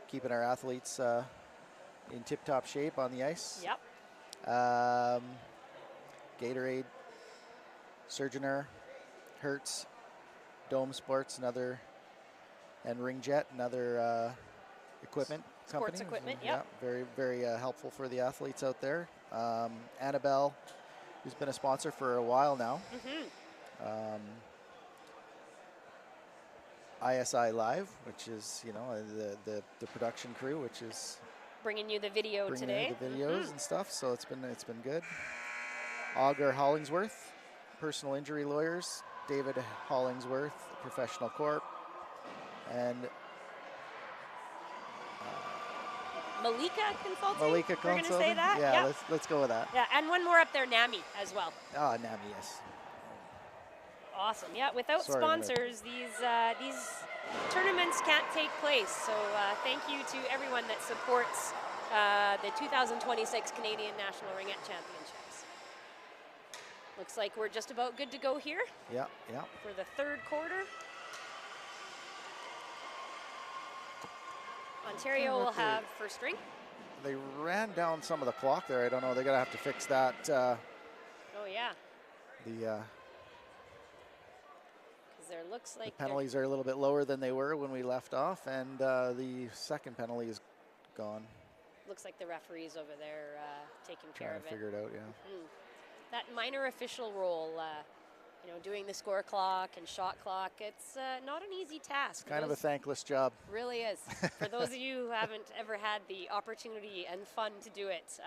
keeping our athletes in tip-top shape on the ice. Yep. Gatorade, Surgeoner, Hertz, Dome Sports, and Ringette, another equipment company. Sports equipment, yep. Yeah, very, very helpful for the athletes out there. Annabelle, who's been a sponsor for a while now. ISI Live, which is, the production crew, which is bringing you the video today. The videos and stuff, so it's been good. Augur Hollingsworth, personal injury lawyers. David Hollingsworth, Professional Corp, and Malika Consulting. Malika We're going to say Consulting? that. Yeah, Yep. let's go with that. Yeah, and one more up there, NAMI as well. Ah, NAMI, yes. Awesome. Yeah, without sponsors, these tournaments can't take place. So thank you to everyone that supports the 2026 Canadian National Ringette Championships. Looks like we're just about good to go here. Yeah. For the third quarter. Ontario will have first ring. They ran down some of the clock there. I don't know. They're going to have to fix that. Oh, yeah. Because there looks like the penalties are a little bit lower than they were when we left off, and the second penalty is gone. Looks like the referee's over there taking care of it. Trying to figure it out, yeah. That minor official role, doing the score clock and shot clock, it's not an easy task. Kind of a thankless job. Really is. For those of you who haven't ever had the opportunity and fun to do it,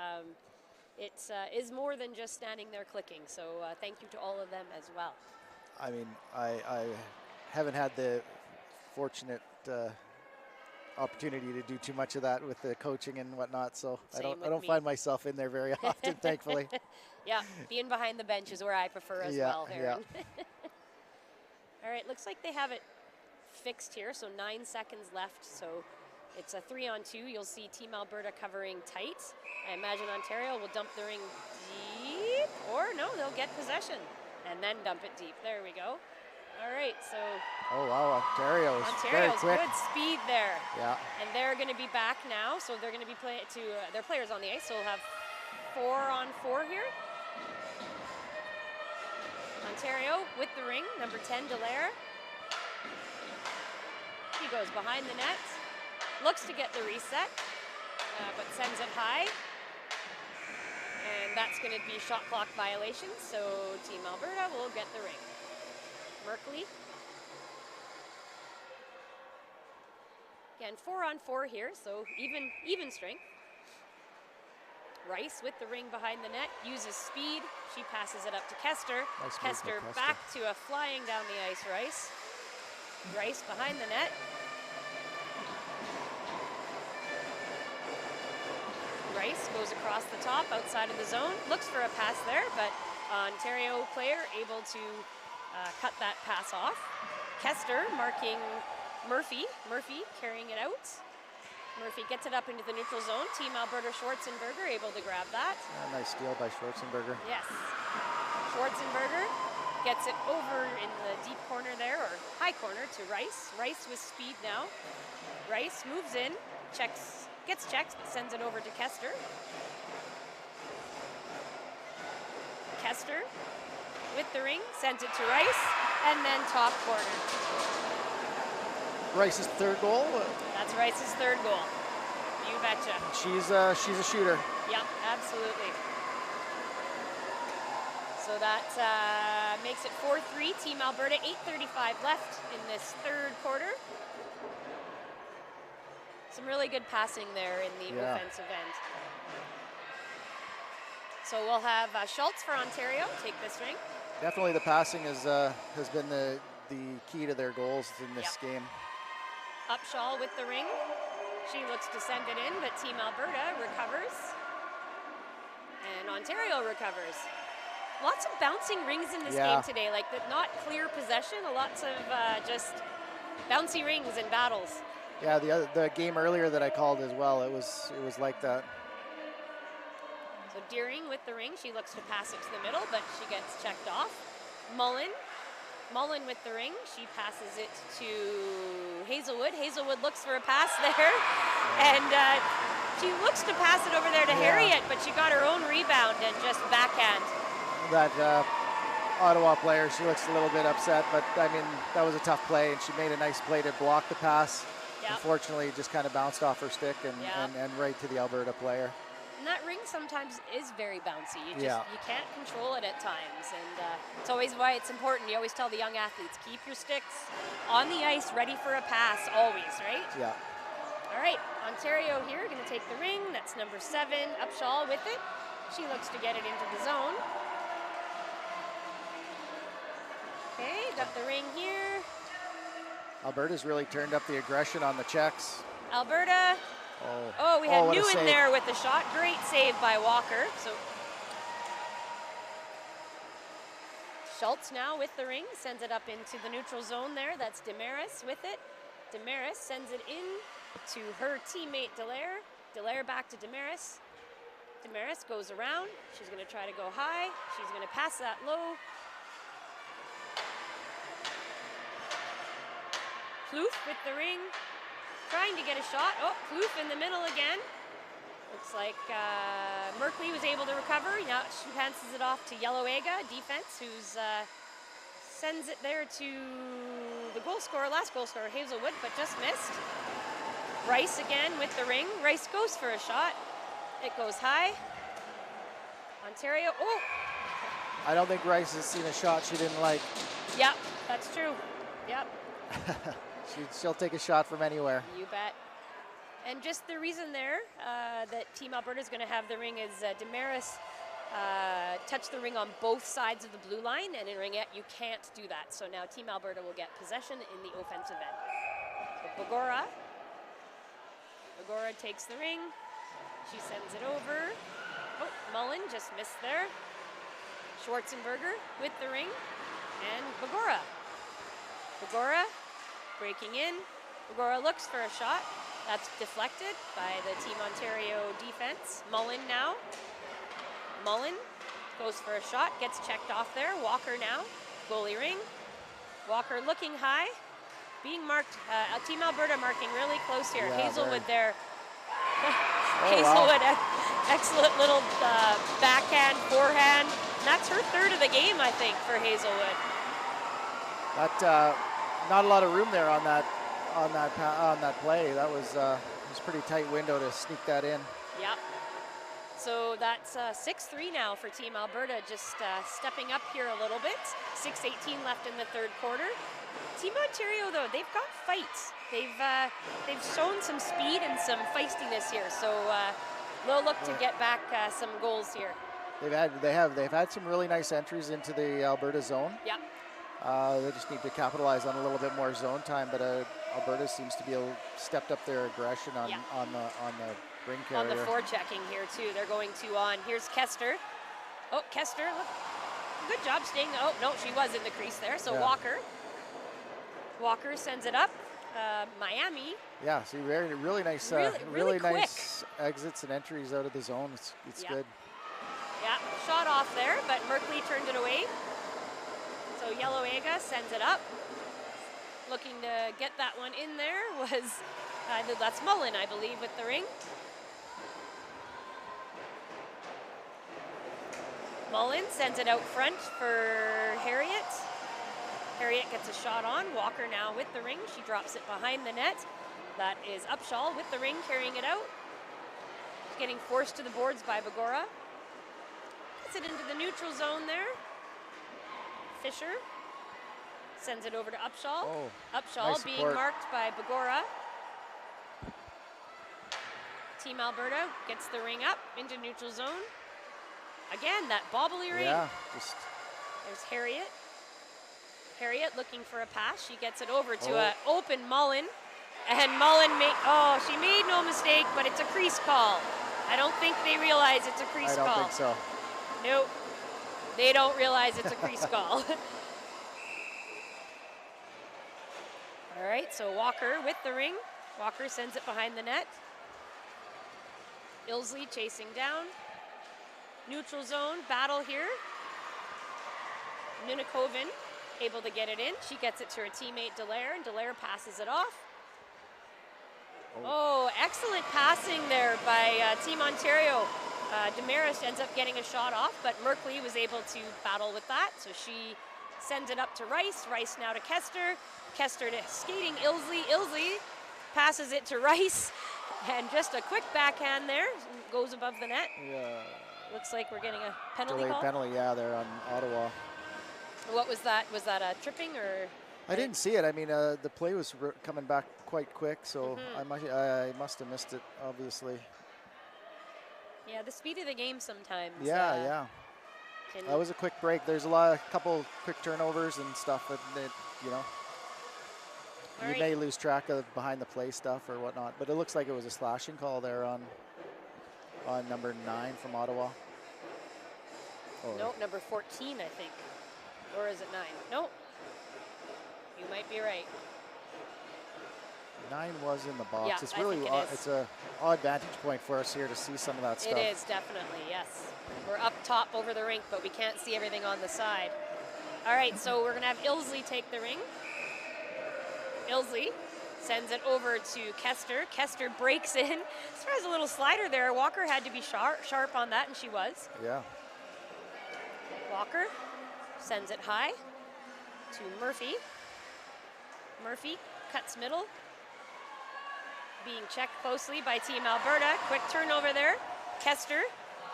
it is more than just standing there clicking. So thank you to all of them as well. I mean, I haven't had the fortunate opportunity to do too much of that with the coaching and whatnot, so I don't find myself in there very often, thankfully. Yeah, being behind the bench is where I prefer as well, Aaron. Yeah. All right, looks like they have it fixed here, so 9 seconds left, so it's a 3-on-2. You'll see Team Alberta covering tight. I imagine Ontario will dump the ring deep, or no, they'll get possession and then dump it deep. There we go. All right, so. Oh, wow, Ontario's very quick. Good speed there. Yeah. And they're going to be back now, so they're going to be playing to their players on the ice, so we'll have 4-on-4 here. Ontario with the ring, number 10, Dallaire. He goes behind the net, looks to get the reset, but sends it high. And that's going to be shot clock violation, so Team Alberta will get the ring. Merkley. Again, And 4-on-4 here, so even strength. Rice with the ring behind the net, uses speed. She passes it up to Kester. Nice Kester movement, back to a flying down the ice, Rice. Rice behind the net. Rice goes across the top, outside of the zone, looks for a pass there, but Ontario player able to cut that pass off. Kester marking Murphy. Murphy carrying it out. Murphy gets it up into the neutral zone. Team Alberta Schwarzenberger able to grab that. Nice steal by Schwarzenberger. Yes. Schwarzenberger gets it over in the deep corner there, or high corner, to Rice. Rice with speed now. Rice moves in, gets checked, but sends it over to Kester. Kester with the ring, sends it to Rice, and then top corner. Rice's third goal. That's Rice's third goal. You betcha. She's a shooter. Yep, absolutely. So that makes it 4-3, Team Alberta, 8:35 left in this third quarter. Some really good passing there in the offensive end. So we'll have Schultz for Ontario take this ring. Definitely the passing has been the key to their goals in this game. Upshaw with the ring. She looks to send it in, but Team Alberta recovers. And Ontario recovers. Lots of bouncing rings in this game today, like not clear possession, lots of just bouncy rings and battles. Yeah, the game earlier that I called as well, it was like that. So Deering with the ring, she looks to pass it to the middle, but she gets checked off. Mullen with the ring, she passes it to Hazelwood. Hazelwood looks for a pass there, and she looks to pass it over there to Harriet, but she got her own rebound and just backhand. That Ottawa player, she looks a little bit upset, but I mean, that was a tough play, and she made a nice play to block the pass. Yep. Unfortunately, it just kind of bounced off her stick and right to the Alberta player. And that ring sometimes is very bouncy. You can't control it at times, and it's always why it's important. You always tell the young athletes, keep your sticks on the ice, ready for a pass, always, right? Yeah. All right, Ontario here, going to take the ring. That's number 7, Upshaw with it. She looks to get it into the zone. Okay, got the ring here. Alberta's really turned up the aggression on the checks. Alberta. Oh, we had New in there with the shot. Great save by Walker. So Schultz now with the ring, sends it up into the neutral zone there. That's Damaris with it. Damaris sends it in to her teammate Dallaire. Dallaire back to Damaris. Damaris goes around. She's going to try to go high. She's going to pass that low. Plouffe with the ring, trying to get a shot. Oh, Plouffe in the middle again. Looks like Merkley was able to recover. Now she passes it off to Yellowega, defense, who's sends it there to the last goal scorer, Hazelwood, but just missed. Rice again with the ring. Rice goes for a shot. It goes high. Ontario, I don't think Rice has seen a shot she didn't like. Yep, that's true. Yep. She'll take a shot from anywhere. You bet. And just the reason there that Team Alberta is going to have the ring is Damaris touched the ring on both sides of the blue line, and in Ringette you can't do that. So now Team Alberta will get possession in the offensive end. So Bogora takes the ring. She sends it over. Oh, Mullen just missed there. Schwarzenberger with the ring, and Bogora breaking in. Bogora looks for a shot. That's deflected by the Team Ontario defense. Mullen now. Mullen goes for a shot, gets checked off there. Walker now, goalie ring. Walker looking high, being marked. Team Alberta marking really close here. Yeah, Hazelwood there. Hazelwood, excellent little backhand, forehand. That's her third of the game, I think, for Hazelwood. That not a lot of room there on that play. That was a pretty tight window to sneak that in. Yep. So that's 6-3 now for Team Alberta, just stepping up here a little bit. 6:18 left in the third quarter. Team Ontario, though, they've got fights. They've shown some speed and some feistiness here, so they'll look to get back some goals here. They've had some really nice entries into the Alberta zone. Yeah. They just need to capitalize on a little bit more zone time, but Alberta seems to be stepped up their aggression on the ring carrier. On the forechecking here too. They're going to on. Here's Kester. Oh, Kester, look. Good job staying. Oh no, she was in the crease there. So Yeah. Walker sends it up. Miami. Yeah, see, really nice, really nice exits and entries out of the zone. It's good. Yeah, shot off there, but Merkley turned it away. So Yellow Ega sends it up. Looking to get that one in there was, that's Mullen, I believe, with the ring. Mullen sends it out front for Harriet. Harriet gets a shot on. Walker now with the ring. She drops it behind the net. That is Upshaw with the ring, carrying it out. She's getting forced to the boards by Bagora. Gets it into the neutral zone there. Fisher sends it over to Upshaw. Oh, Upshaw nice being support. marked by Bagora. Team Alberta gets the ring up into neutral zone. Again, that bobbly ring. Yeah, There's Harriet. Harriet looking for a pass. She gets it over to an open Mullen. And Mullen, she made no mistake, but it's a crease call. I don't think they realize it's a crease call. I don't think so. Nope. They don't realize it's a crease call. All right, so Walker with the ring. Walker sends it behind the net. Ilsley chasing down. Neutral zone battle here. Nunikoven able to get it in. She gets it to her teammate Dallaire, and Dallaire passes it off. Oh, excellent passing there by Team Ontario. Damaris ends up getting a shot off, but Merkley was able to battle with that, so she sends it up to Rice. Rice now to Kester. Kester to skating Ilsley. Ilsley passes it to Rice, and just a quick backhand there. Goes above the net. Yeah. Looks like we're getting a penalty Delayed call. penalty, yeah, there on Ottawa. What was that? Was that a tripping or? I didn't see it. I mean, the play was coming back quite quick, so I must have missed it, obviously. Yeah, the speed of the game sometimes. Yeah. That was a quick break. There's a couple quick turnovers and stuff that you know. You may lose track of behind the play stuff or whatnot, but it looks like it was a slashing call there on number 9 from Ottawa. Nope, number 14, I think. Or is it 9? Nope. You might be right. 9 was in the box. Yeah, it's really it's a odd vantage point for us here to see some of that stuff. It is, definitely, yes. We're up top over the rink, but we can't see everything on the side. All right, so we're going to have Ilsley take the ring. Ilsley sends it over to Kester. Kester breaks in. Tries a little slider there. Walker had to be sharp on that, and she was. Yeah. Walker sends it high to Murphy. Murphy cuts middle. Being checked closely by Team Alberta. Quick turnover there. Kester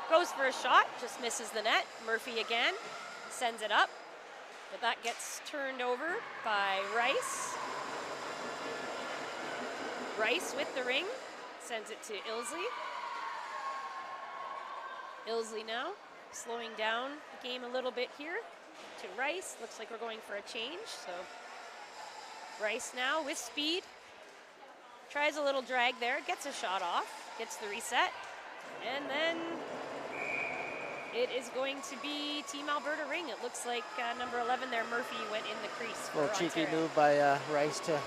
goes for a shot, just misses the net. Murphy again sends it up, but that gets turned over by Rice. Rice with the ring, sends it to Ilsley. Ilsley now slowing down the game a little bit here to Rice. Looks like we're going for a change, so Rice now with speed. Tries a little drag there, gets a shot off, gets the reset, and then it is going to be Team Alberta ring. It looks like number 11 there, Murphy, went in the crease for Little cheeky Ontario. move by Rice to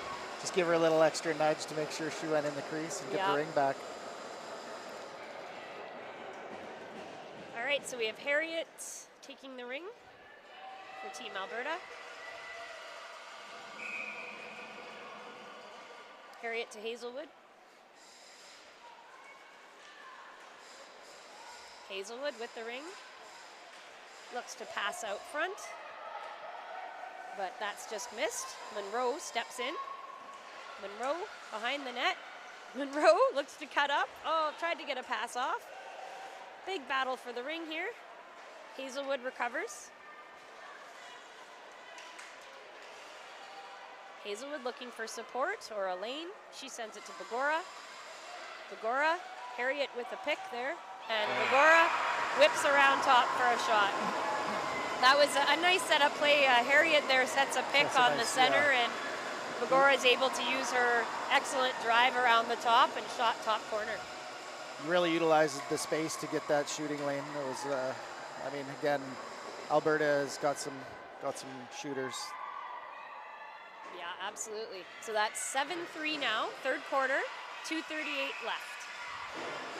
just give her a little extra nudge to make sure she went in the crease and get the ring back. All right, so we have Harriet taking the ring for Team Alberta. Harriet to Hazelwood. Hazelwood with the ring. Looks to pass out front, but that's just missed. Monroe steps in. Monroe behind the net. Monroe looks to cut up. Oh, tried to get a pass off. Big battle for the ring here. Hazelwood recovers. Hazelwood looking for support or a lane. She sends it to Begora. Begora, Harriet with a pick there. And Begora whips around top for a shot. That was a nice setup play. Harriet there sets a pick on the center, and Begora is able to use her excellent drive around the top and shot top corner. Really utilized the space to get that shooting lane. It was, I mean, again, Alberta has got some shooters. Yeah, absolutely. So that's 7-3 now, third quarter, 2:38 left.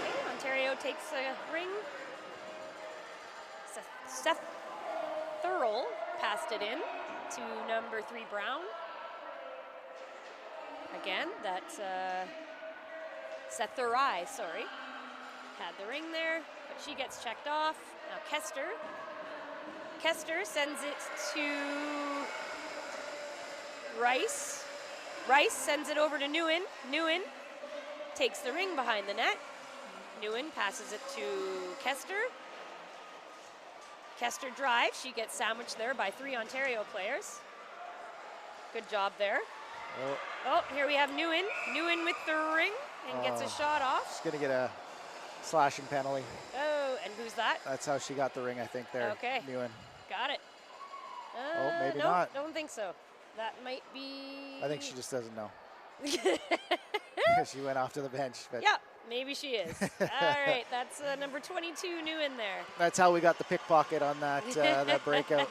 Okay, Ontario takes a ring. Seth Thurl passed it in to number 3 Brown. Again, that's Seth Thurai, sorry. Had the ring there, but she gets checked off. Now Kester sends it to Rice. Rice sends it over to Nguyen. Nguyen takes the ring behind the net. Nguyen passes it to Kester. Kester drives. She gets sandwiched there by 3 Ontario players. Good job there. Oh, here we have Nguyen. Nguyen with the ring and gets a shot off. She's going to get a slashing penalty. Oh, and who's that? That's how she got the ring, I think, there. Okay. Nguyen. Got it. Maybe no, not. Don't think so. That might be... I think she just doesn't know. She went off to the bench. But yeah, maybe she is. All right, that's number 22 Nguyen there. that's how we got the pickpocket on that that breakout.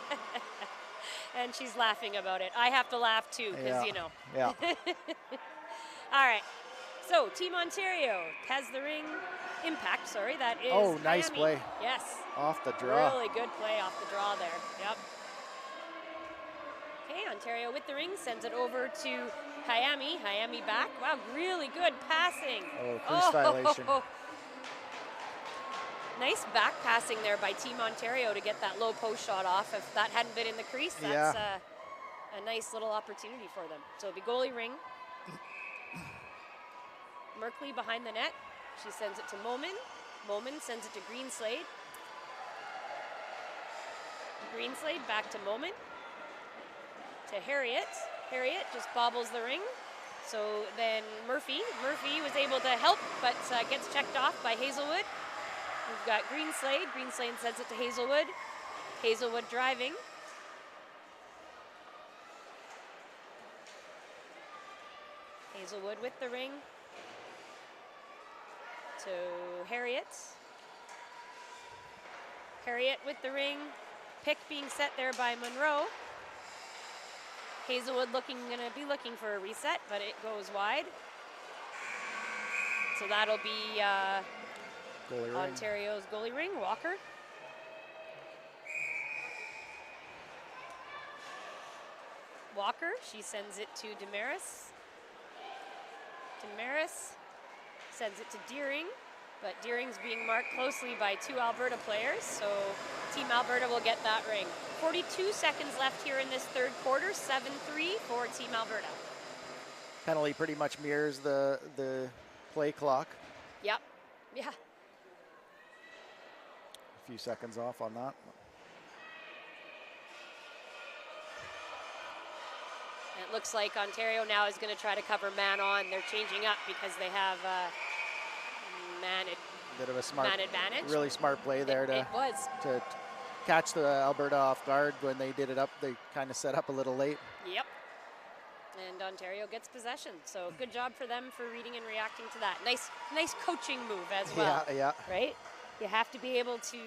And she's laughing about it. I have to laugh too, because you know. Yeah. All right. So Team Ontario has the ring. Impact, sorry. That is nice Miami. play. Yes. Off the draw. Really good play off the draw there. Yep. Okay, Ontario with the ring sends it over to Miami. Miami back. Wow, really good passing. Crease violation. Nice back passing there by Team Ontario to get that low post shot off. If that hadn't been in the crease, that's a nice little opportunity for them. So the goalie ring. Merkley behind the net. She sends it to Moman. Moman sends it to Greenslade. Greenslade back to Moman. To Harriet. Harriet just bobbles the ring. So then Murphy was able to help, but gets checked off by Hazelwood. We've got Greenslade. Greenslade sends it to Hazelwood. Hazelwood driving. Hazelwood with the ring. To Harriet. Harriet with the ring. Pick being set there by Monroe. Hazelwood gonna be looking for a reset, but it goes wide. So that'll be Ontario's goalie ring, Walker. Walker, she sends it to Damaris. Damaris sends it to Deering, but Deering's being marked closely by 2 Alberta players, so Team Alberta will get that ring. 42 seconds left here in this third quarter, 7-3 for Team Alberta. Penalty pretty much mirrors the play clock. Yep, yeah. A few seconds off on that. And it looks like Ontario now is going to try to cover man on. They're changing up because they have Bit of a smart, man advantage. really smart play there to catch the Alberta off guard when they did it up. They kind of set up a little late. Yep. And Ontario gets possession. So good job for them for reading and reacting to that. Nice coaching move as well. Yeah. Right? You have to be able to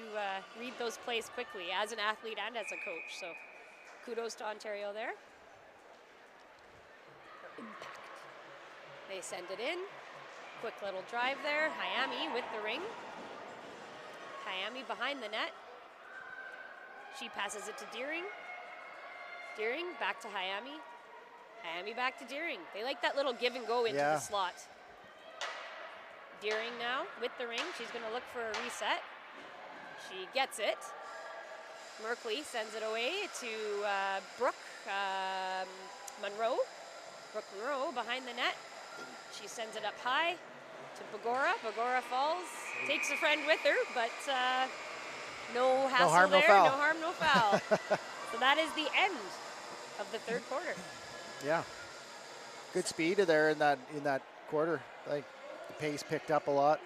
read those plays quickly as an athlete and as a coach. So kudos to Ontario there. Impact. They send it in. Quick little drive there. Miami with the ring. Miami behind the net. She passes it to Deering. Deering back to Miami. Miami back to Deering. They like that little give and go into the slot. Deering now with the ring. She's going to look for a reset. She gets it. Merkley sends it away to Brooke Monroe. Brooke Monroe behind the net. She sends it up high to Begora. Begora falls. takes a friend with her, but no hassle harm, no there. foul. No harm, no foul. So that is the end of the third quarter. Yeah. Good speed there in that quarter. Like the pace picked up a lot.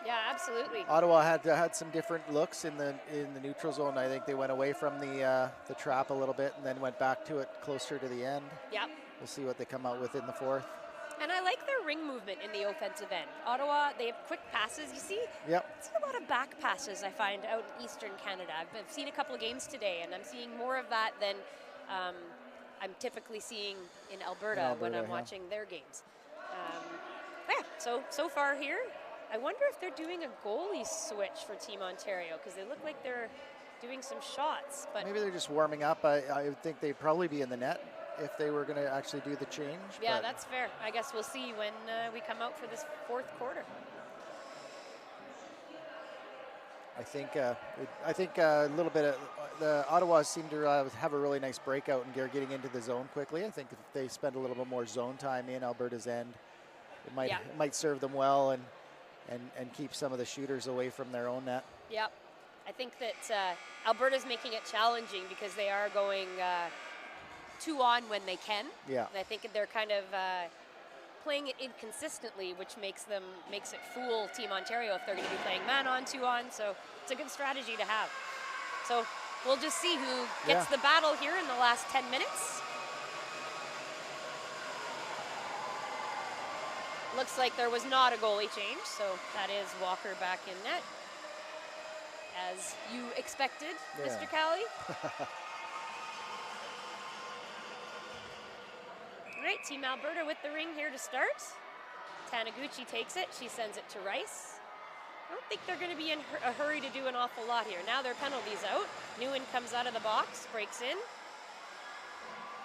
Yeah, absolutely. Ottawa had some different looks in the neutral zone. I think they went away from the trap a little bit and then went back to it closer to the end. Yep. We'll see what they come out with in the fourth. And I like their ring movement in the offensive end. Ottawa, they have quick passes. You see? Yep. I see a lot of back passes, I find, out in Eastern Canada. I've seen a couple of games today, and I'm seeing more of that than I'm typically seeing in Alberta when I'm watching their games. Yeah, so far here, I wonder if they're doing a goalie switch for Team Ontario, because they look like they're doing some shots. But maybe they're just warming up. I would think they'd probably be in the net if they were going to actually do the change. Yeah, that's fair. I guess we'll see when we come out for this fourth quarter. I think a little bit of the Ottawa seem to have a really nice breakout and they're getting into the zone quickly. I think if they spend a little bit more zone time in Alberta's end, it might serve them well and keep some of the shooters away from their own net. Yep. I think that Alberta's making it challenging because they are going 2 on when they can. Yeah. And I think they're kind of playing it inconsistently, which makes it fool Team Ontario if they're going to be playing man on, 2 on. So it's a good strategy to have. So we'll just see who gets the battle here in the last 10 minutes. Looks like there was not a goalie change, so that is Walker back in net, as you expected, Mr. Cowley. All right, Team Alberta with the ring here to start. Taniguchi takes it. She sends it to Rice. I don't think they're going to be in a hurry to do an awful lot here. Now their penalty's out. Nguyen comes out of the box, breaks in.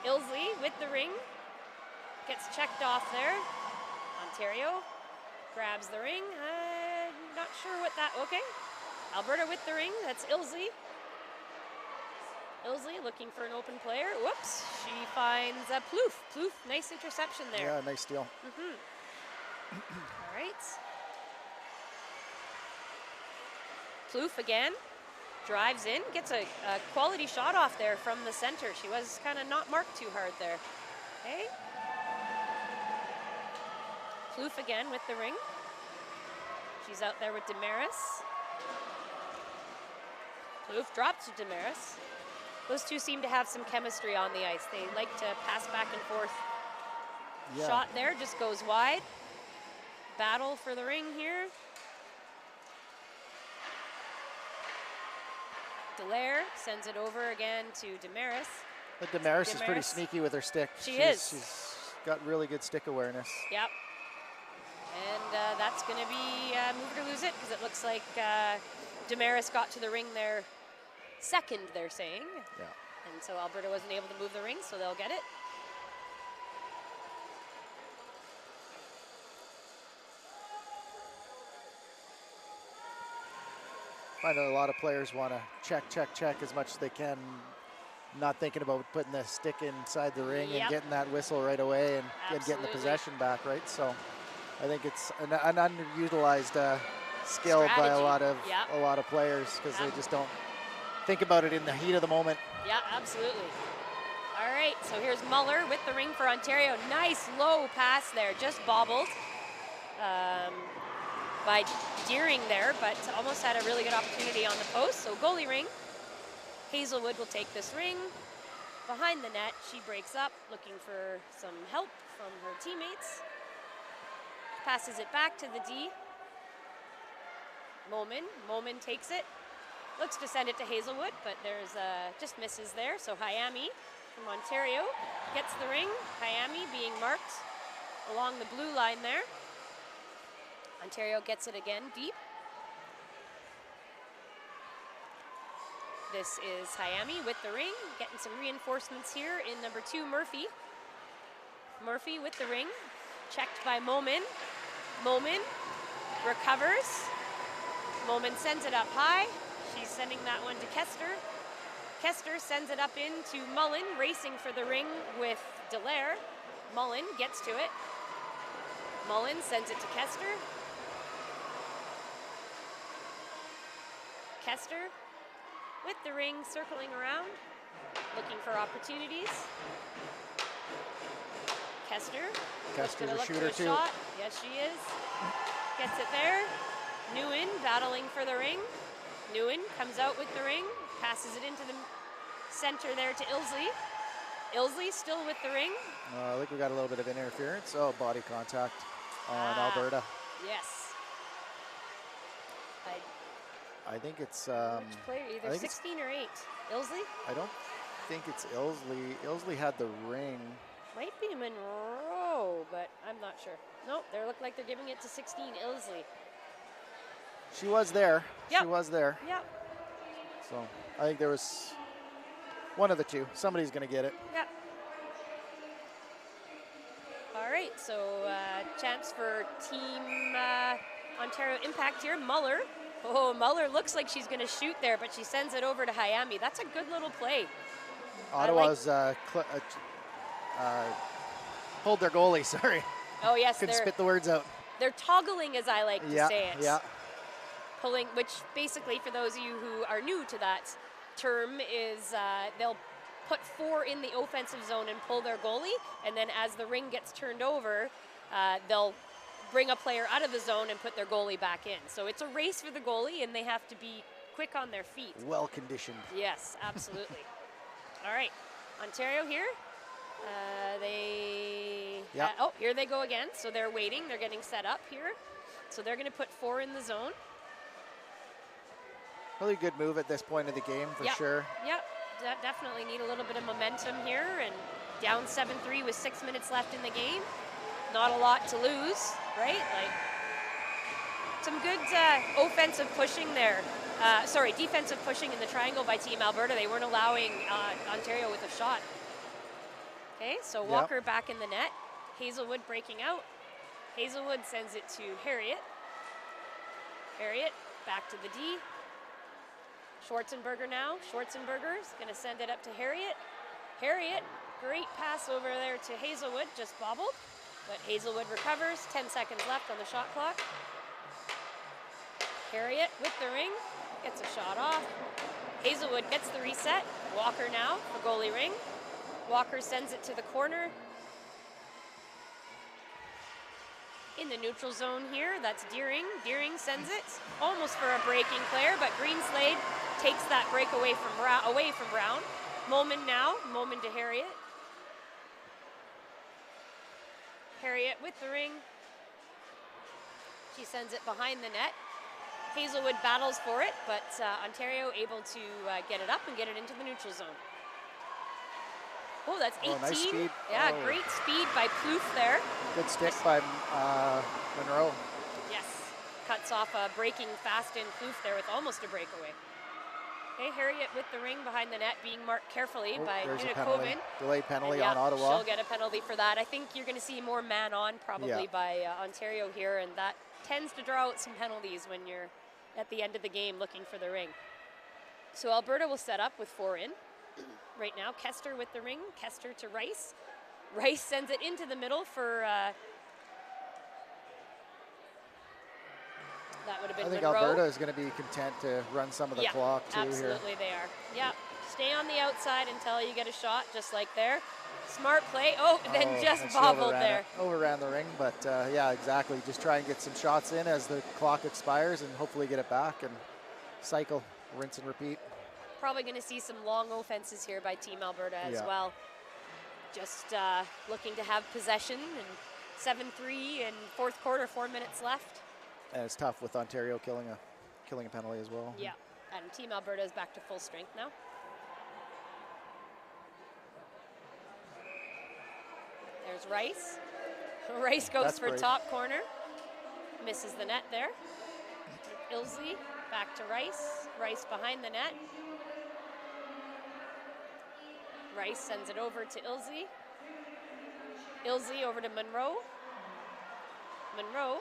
Ilsley with the ring. Gets checked off there. Ontario grabs the ring. I'm not sure what that... Okay. Alberta with the ring. That's Ilsley. Ilsley looking for an open player. Whoops. She finds Plouffe. Plouffe, nice interception there. Yeah, nice steal. All right. Plouffe again. Drives in. Gets a quality shot off there from the center. She was kind of not marked too hard there. Okay. Plouffe again with the ring. She's out there with Damaris. Plouffe drops to Damaris. Those two seem to have some chemistry on the ice. They like to pass back and forth. Yeah. Shot there, just goes wide. Battle for the ring here. Dallaire sends it over again to Damaris. But Damaris is pretty sneaky with her stick. She's got really good stick awareness. Yep. And that's going to be move it or lose it, because it looks like Damaris got to the ring there second, they're saying. Yeah. And so Alberta wasn't able to move the ring, so they'll get it. I know a lot of players want to check as much as they can, not thinking about putting the stick inside the ring and getting that whistle right away and getting the possession back, right? So I think it's an underutilized skill by a lot of players, because they just don't think about it in the heat of the moment. Yeah, absolutely. All right, so here's Muller with the ring for Ontario. Nice low pass there, just bobbled by Deering there, but almost had a really good opportunity on the post. So goalie ring. Hazelwood will take this ring. Behind the net, she breaks up, looking for some help from her teammates. Passes it back to the D. Moman takes it. Looks to send it to Hazelwood, but there's just misses there. So Hayami from Ontario gets the ring. Hayami being marked along the blue line there. Ontario gets it again deep. This is Hayami with the ring, getting some reinforcements here in number 2, Murphy. Murphy with the ring, checked by Moman. Moman recovers. Moman sends it up high. She's sending that one to Kester. Kester sends it up into Mullen, racing for the ring with Dallaire. Mullen gets to it. Mullen sends it to Kester. Kester with the ring, circling around, looking for opportunities. Kester's Kester's a look shooter for a too. shot. Yes, she is. Gets it there. Nguyen battling for the ring. Nguyen comes out with the ring, passes it into the center there to Ilsley. Ilsley still with the ring. I think we got a little bit of interference. Oh, body contact on Alberta. Yes. I think it's Which player? Either 16 or 8. Ilsley? I don't think it's Ilsley. Ilsley had the ring. Might be Monroe, but I'm not sure. Nope, they look like they're giving it to 16, Ilsley. She was there. Yep. She was there. Yep. So I think there was one of the two. Somebody's going to get it. Yep. All right, so chance for Team Ontario Impact here. Muller. Oh, Muller looks like she's going to shoot there, but she sends it over to Hayami. That's a good little play. Ottawa's pulled their goalie, sorry. Oh, yes. Couldn't spit the words out. They're toggling, as I like to say it. Yeah. Pulling, which basically, for those of you who are new to that term, is they'll put 4 in the offensive zone and pull their goalie, and then as the ring gets turned over, they'll bring a player out of the zone and put their goalie back in. So it's a race for the goalie, and they have to be quick on their feet. Well conditioned. Yes, absolutely. All right, Ontario here. Here they go again. So they're waiting. They're getting set up here. So they're going to put 4 in the zone. Really good move at this point of the game, for sure. Yep, definitely need a little bit of momentum here. And down 7-3 with 6 minutes left in the game. Not a lot to lose, right? Like some good offensive pushing there. Defensive pushing in the triangle by Team Alberta. They weren't allowing Ontario with a shot. Okay, so Walker back in the net. Hazelwood breaking out. Hazelwood sends it to Harriet. Harriet back to the D. Schwarzenberger now. Schwarzenberger's going to send it up to Harriet. Harriet, great pass over there to Hazelwood, just bobbled. But Hazelwood recovers, 10 seconds left on the shot clock. Harriet with the ring, gets a shot off. Hazelwood gets the reset. Walker now for goalie ring. Walker sends it to the corner. In the neutral zone here, that's Deering. Deering sends it almost for a breaking player, but Greenslade takes that break away from Brown. Moman now, Moman to Harriet. Harriet with the ring. She sends it behind the net. Hazelwood battles for it, but Ontario able to get it up and get it into the neutral zone. Oh, that's 18. Nice speed. Yeah, great speed by Plouffe there. Good stick by Monroe. Yes, cuts off a breaking fast in Plouffe there with almost a breakaway. Okay, Harriet with the ring behind the net, being marked carefully by Unakoven. Delayed penalty on Ottawa. She'll get a penalty for that. I think you're going to see more man-on probably by Ontario here, and that tends to draw out some penalties when you're at the end of the game looking for the ring. So Alberta will set up with 4 in. Right now, Kester with the ring. Kester to Rice. Rice sends it into the middle for... that would have been I think Monroe. Alberta is going to be content to run some of the clock too absolutely here. They are. Yeah, stay on the outside until you get a shot, just like there. Smart play. Oh, then just bobbled there. Overran the ring, but yeah, exactly. Just try and get some shots in as the clock expires and hopefully get it back and cycle, rinse and repeat. Probably going to see some long offenses here by Team Alberta as well. Just looking to have possession, and 7-3 in fourth quarter, 4 minutes left. And it's tough with Ontario killing a penalty as well. Yeah, and Team Alberta is back to full strength now. There's Rice. Rice goes for top corner. Misses the net there. Ilsley back to Rice. Rice behind the net. Rice sends it over to Ilsley. Ilsley over to Monroe. Monroe.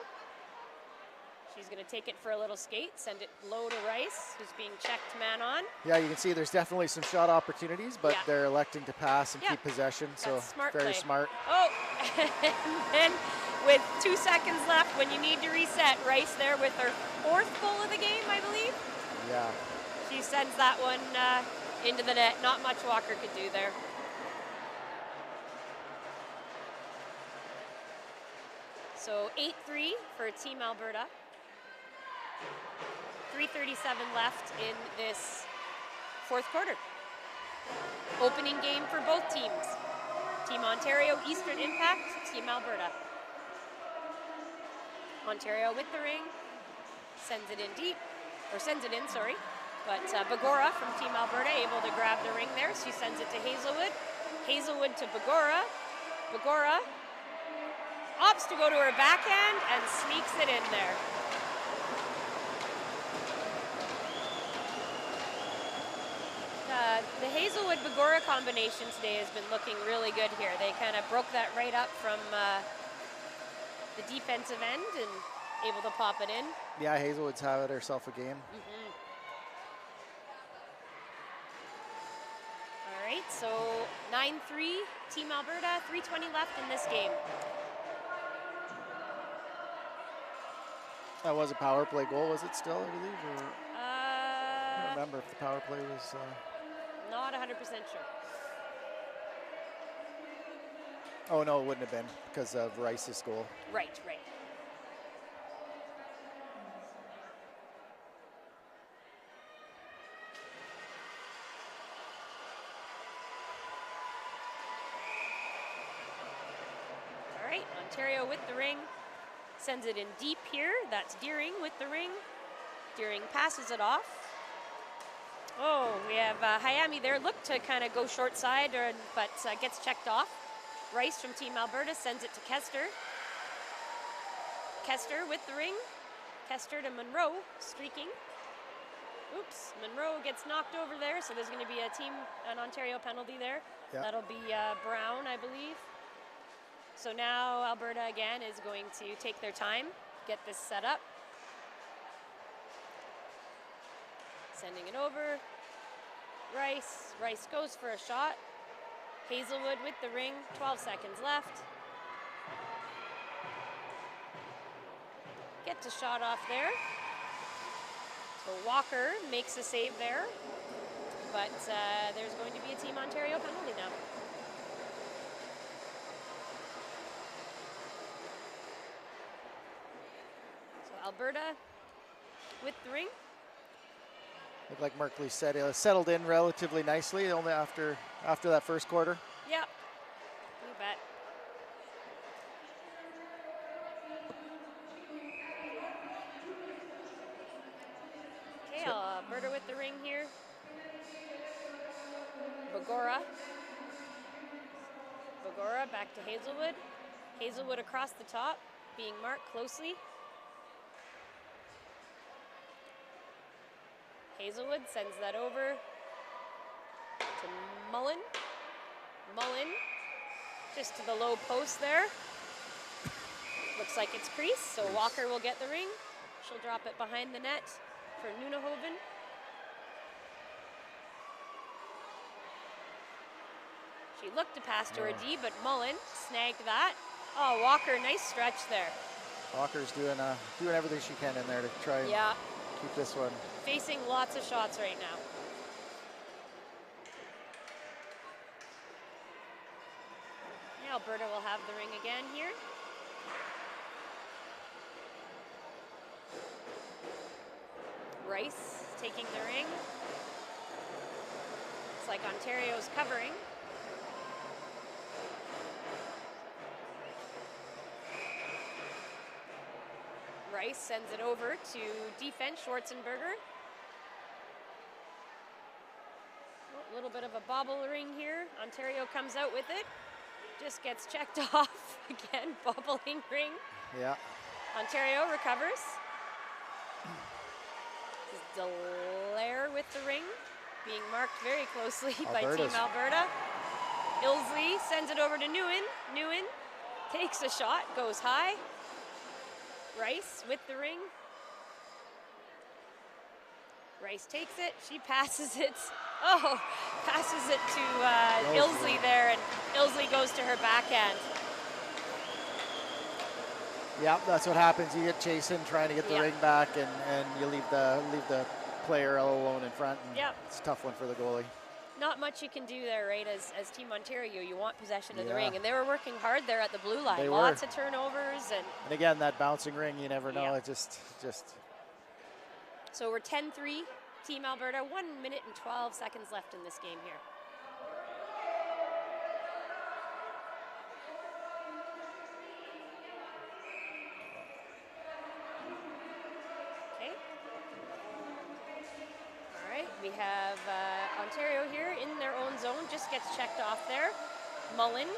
She's going to take it for a little skate, send it low to Rice, who's being checked man on. Yeah, you can see there's definitely some shot opportunities, but they're electing to pass and keep possession, so very smart. Oh, and then with 2 seconds left when you need to reset, Rice there with her 4th goal of the game, I believe. Yeah. sends that one into the net. Not much Walker could do there. So 8-3 for Team Alberta. 3:37 left in this fourth quarter. Opening game for both teams. Team Ontario, Eastern Impact, Team Alberta. Ontario with the ring, sends it in deep, or sends it in, sorry. But Bagora from Team Alberta able to grab the ring there. She sends it to Hazelwood. Hazelwood to Bagora. Bagora opts to go to her backhand and sneaks it in there. The Hazelwood-Bagora combination today has been looking really good here. They kind of broke that right up from the defensive end and able to pop it in. Yeah, Hazelwood's had herself a game. All right, so 9-3, Team Alberta, 3:20 left in this game. That was a power play goal, was it still, I believe? Or I don't remember if the power play was... Not 100% sure. Oh, no, it wouldn't have been because of Rice's goal. Right, right. All right, Ontario with the ring. Sends it in deep here. That's Deering with the ring. Deering passes it off. Oh, we have Hayami there. Looked to kind of go short side, but gets checked off. Rice from Team Alberta sends it to Kester. Kester with the ring. Kester to Monroe, streaking. Oops, Monroe gets knocked over there, so there's going to be an Ontario penalty there. Yep. That'll be Brown, I believe. So now Alberta again is going to take their time, get this set up. Sending it over. Rice goes for a shot. Hazelwood with the ring, 12 seconds left. Gets a shot off there. So Walker makes a save there. But there's going to be a Team Ontario penalty now. So Alberta with the ring. Like Merkley said, it settled in relatively nicely only after that first quarter. Yep, you bet. Okay, Alberta with the ring here. Bagora back to Hazelwood. Hazelwood across the top, being marked closely. Hazelwood sends that over to Mullen. Mullen just to the low post there. Looks like it's crease, so Walker will get the ring. She'll drop it behind the net for Nunahoven. She looked to pass to her D, but Mullen snagged that. Oh, Walker, nice stretch there. Walker's doing everything she can in there to try and keep this one. Facing lots of shots right now. Yeah, Alberta will have the ring again here. Rice taking the ring. Looks like Ontario's covering. Rice sends it over to defense, Schwarzenberger. A little bit of a bobble ring here. Ontario comes out with it. Just gets checked off. Again, bobbling ring. Yeah. Ontario recovers. This is Dallaire with the ring, being marked very closely by Team Alberta. Ilsley sends it over to Nguyen. Nguyen takes a shot, goes high. Rice with the ring. Rice takes it, she passes it. Oh, passes it to Ilsley there, and Ilsley goes to her backhand. Yeah, that's what happens. You get chasing, trying to get the ring back, and you leave the player all alone in front. And it's a tough one for the goalie. Not much you can do there, right? As Team Ontario, you want possession of the ring, and they were working hard there at the blue line. They Lots were. of turnovers, and again, that bouncing ring, you never know. It just. So we're 10-3, Team Alberta. 1 minute and 12 seconds left in this game here. We have Ontario here in their own zone, just gets checked off there. Mullen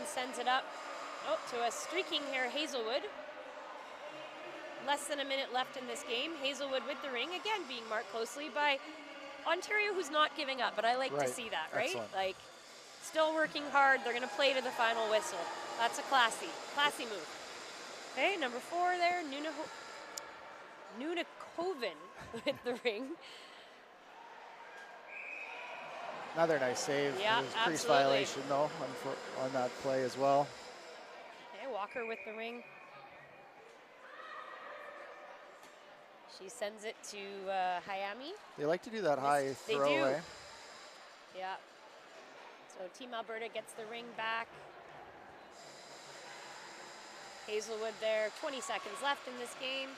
sends it up to a streaking here, Hazelwood. Less than a minute left in this game. Hazelwood with the ring, again being marked closely by Ontario, who's not giving up, but I like to see that, right? Excellent. Like, still working hard. They're going to play to the final whistle. That's a classy move. Okay, number 4 there, Nunakoven with the ring. Another nice save. Yeah, it was a crease violation though on that play as well. Okay, Walker with the ring. She sends it to Hayami. They like to do that high throw. They do. Yeah. So Team Alberta gets the ring back. Hazelwood there, 20 seconds left in this game.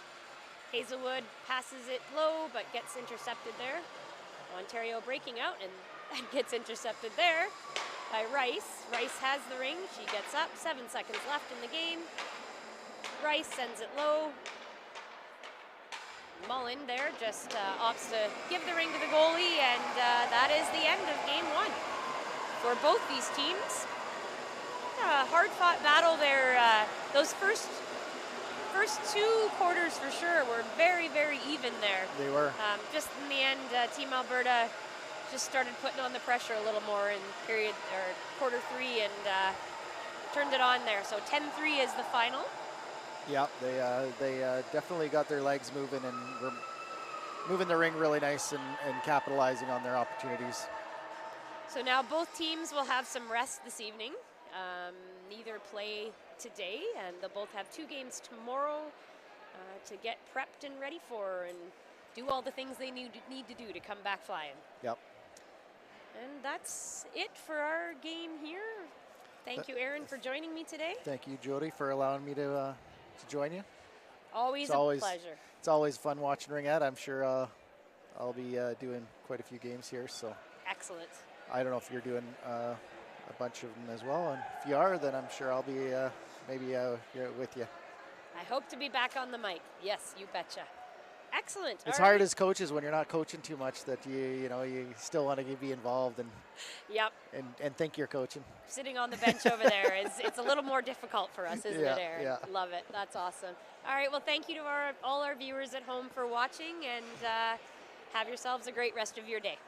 Hazelwood passes it low, but gets intercepted there. Ontario breaking out and gets intercepted there by Rice. Rice has the ring. She gets up. 7 seconds left in the game. Rice sends it low. Mullen there just opts to give the ring to the goalie, and that is the end of game 1 for both these teams. Hard-fought battle there. Those first 2 quarters for sure were very, very even there. They were. Just in the end, Team Alberta just started putting on the pressure a little more in quarter 3 and turned it on there. So 10-3 is the final. Yeah, they definitely got their legs moving and were moving the ring really nice and capitalizing on their opportunities. So now both teams will have some rest this evening. Neither play today, and they'll both have 2 games tomorrow to get prepped and ready for and do all the things they need to do to come back flying. Yep. And that's it for our game here. Thank you, Aaron, for joining me today. Thank you, Jody, for allowing me to join you. Always a pleasure. It's always fun watching Ringette. I'm sure I'll be doing quite a few games here. So excellent. I don't know if you're doing a bunch of them as well, and if you are, then I'm sure I'll be maybe here with you. I hope to be back on the mic. Yes, you betcha. Excellent. It's hard as coaches when you're not coaching too much that you still want to be involved and and think you're coaching. Sitting on the bench over there it's a little more difficult for us, isn't it, Aaron? Yeah. Love it. That's awesome. All right. Well, thank you to all our viewers at home for watching, and have yourselves a great rest of your day.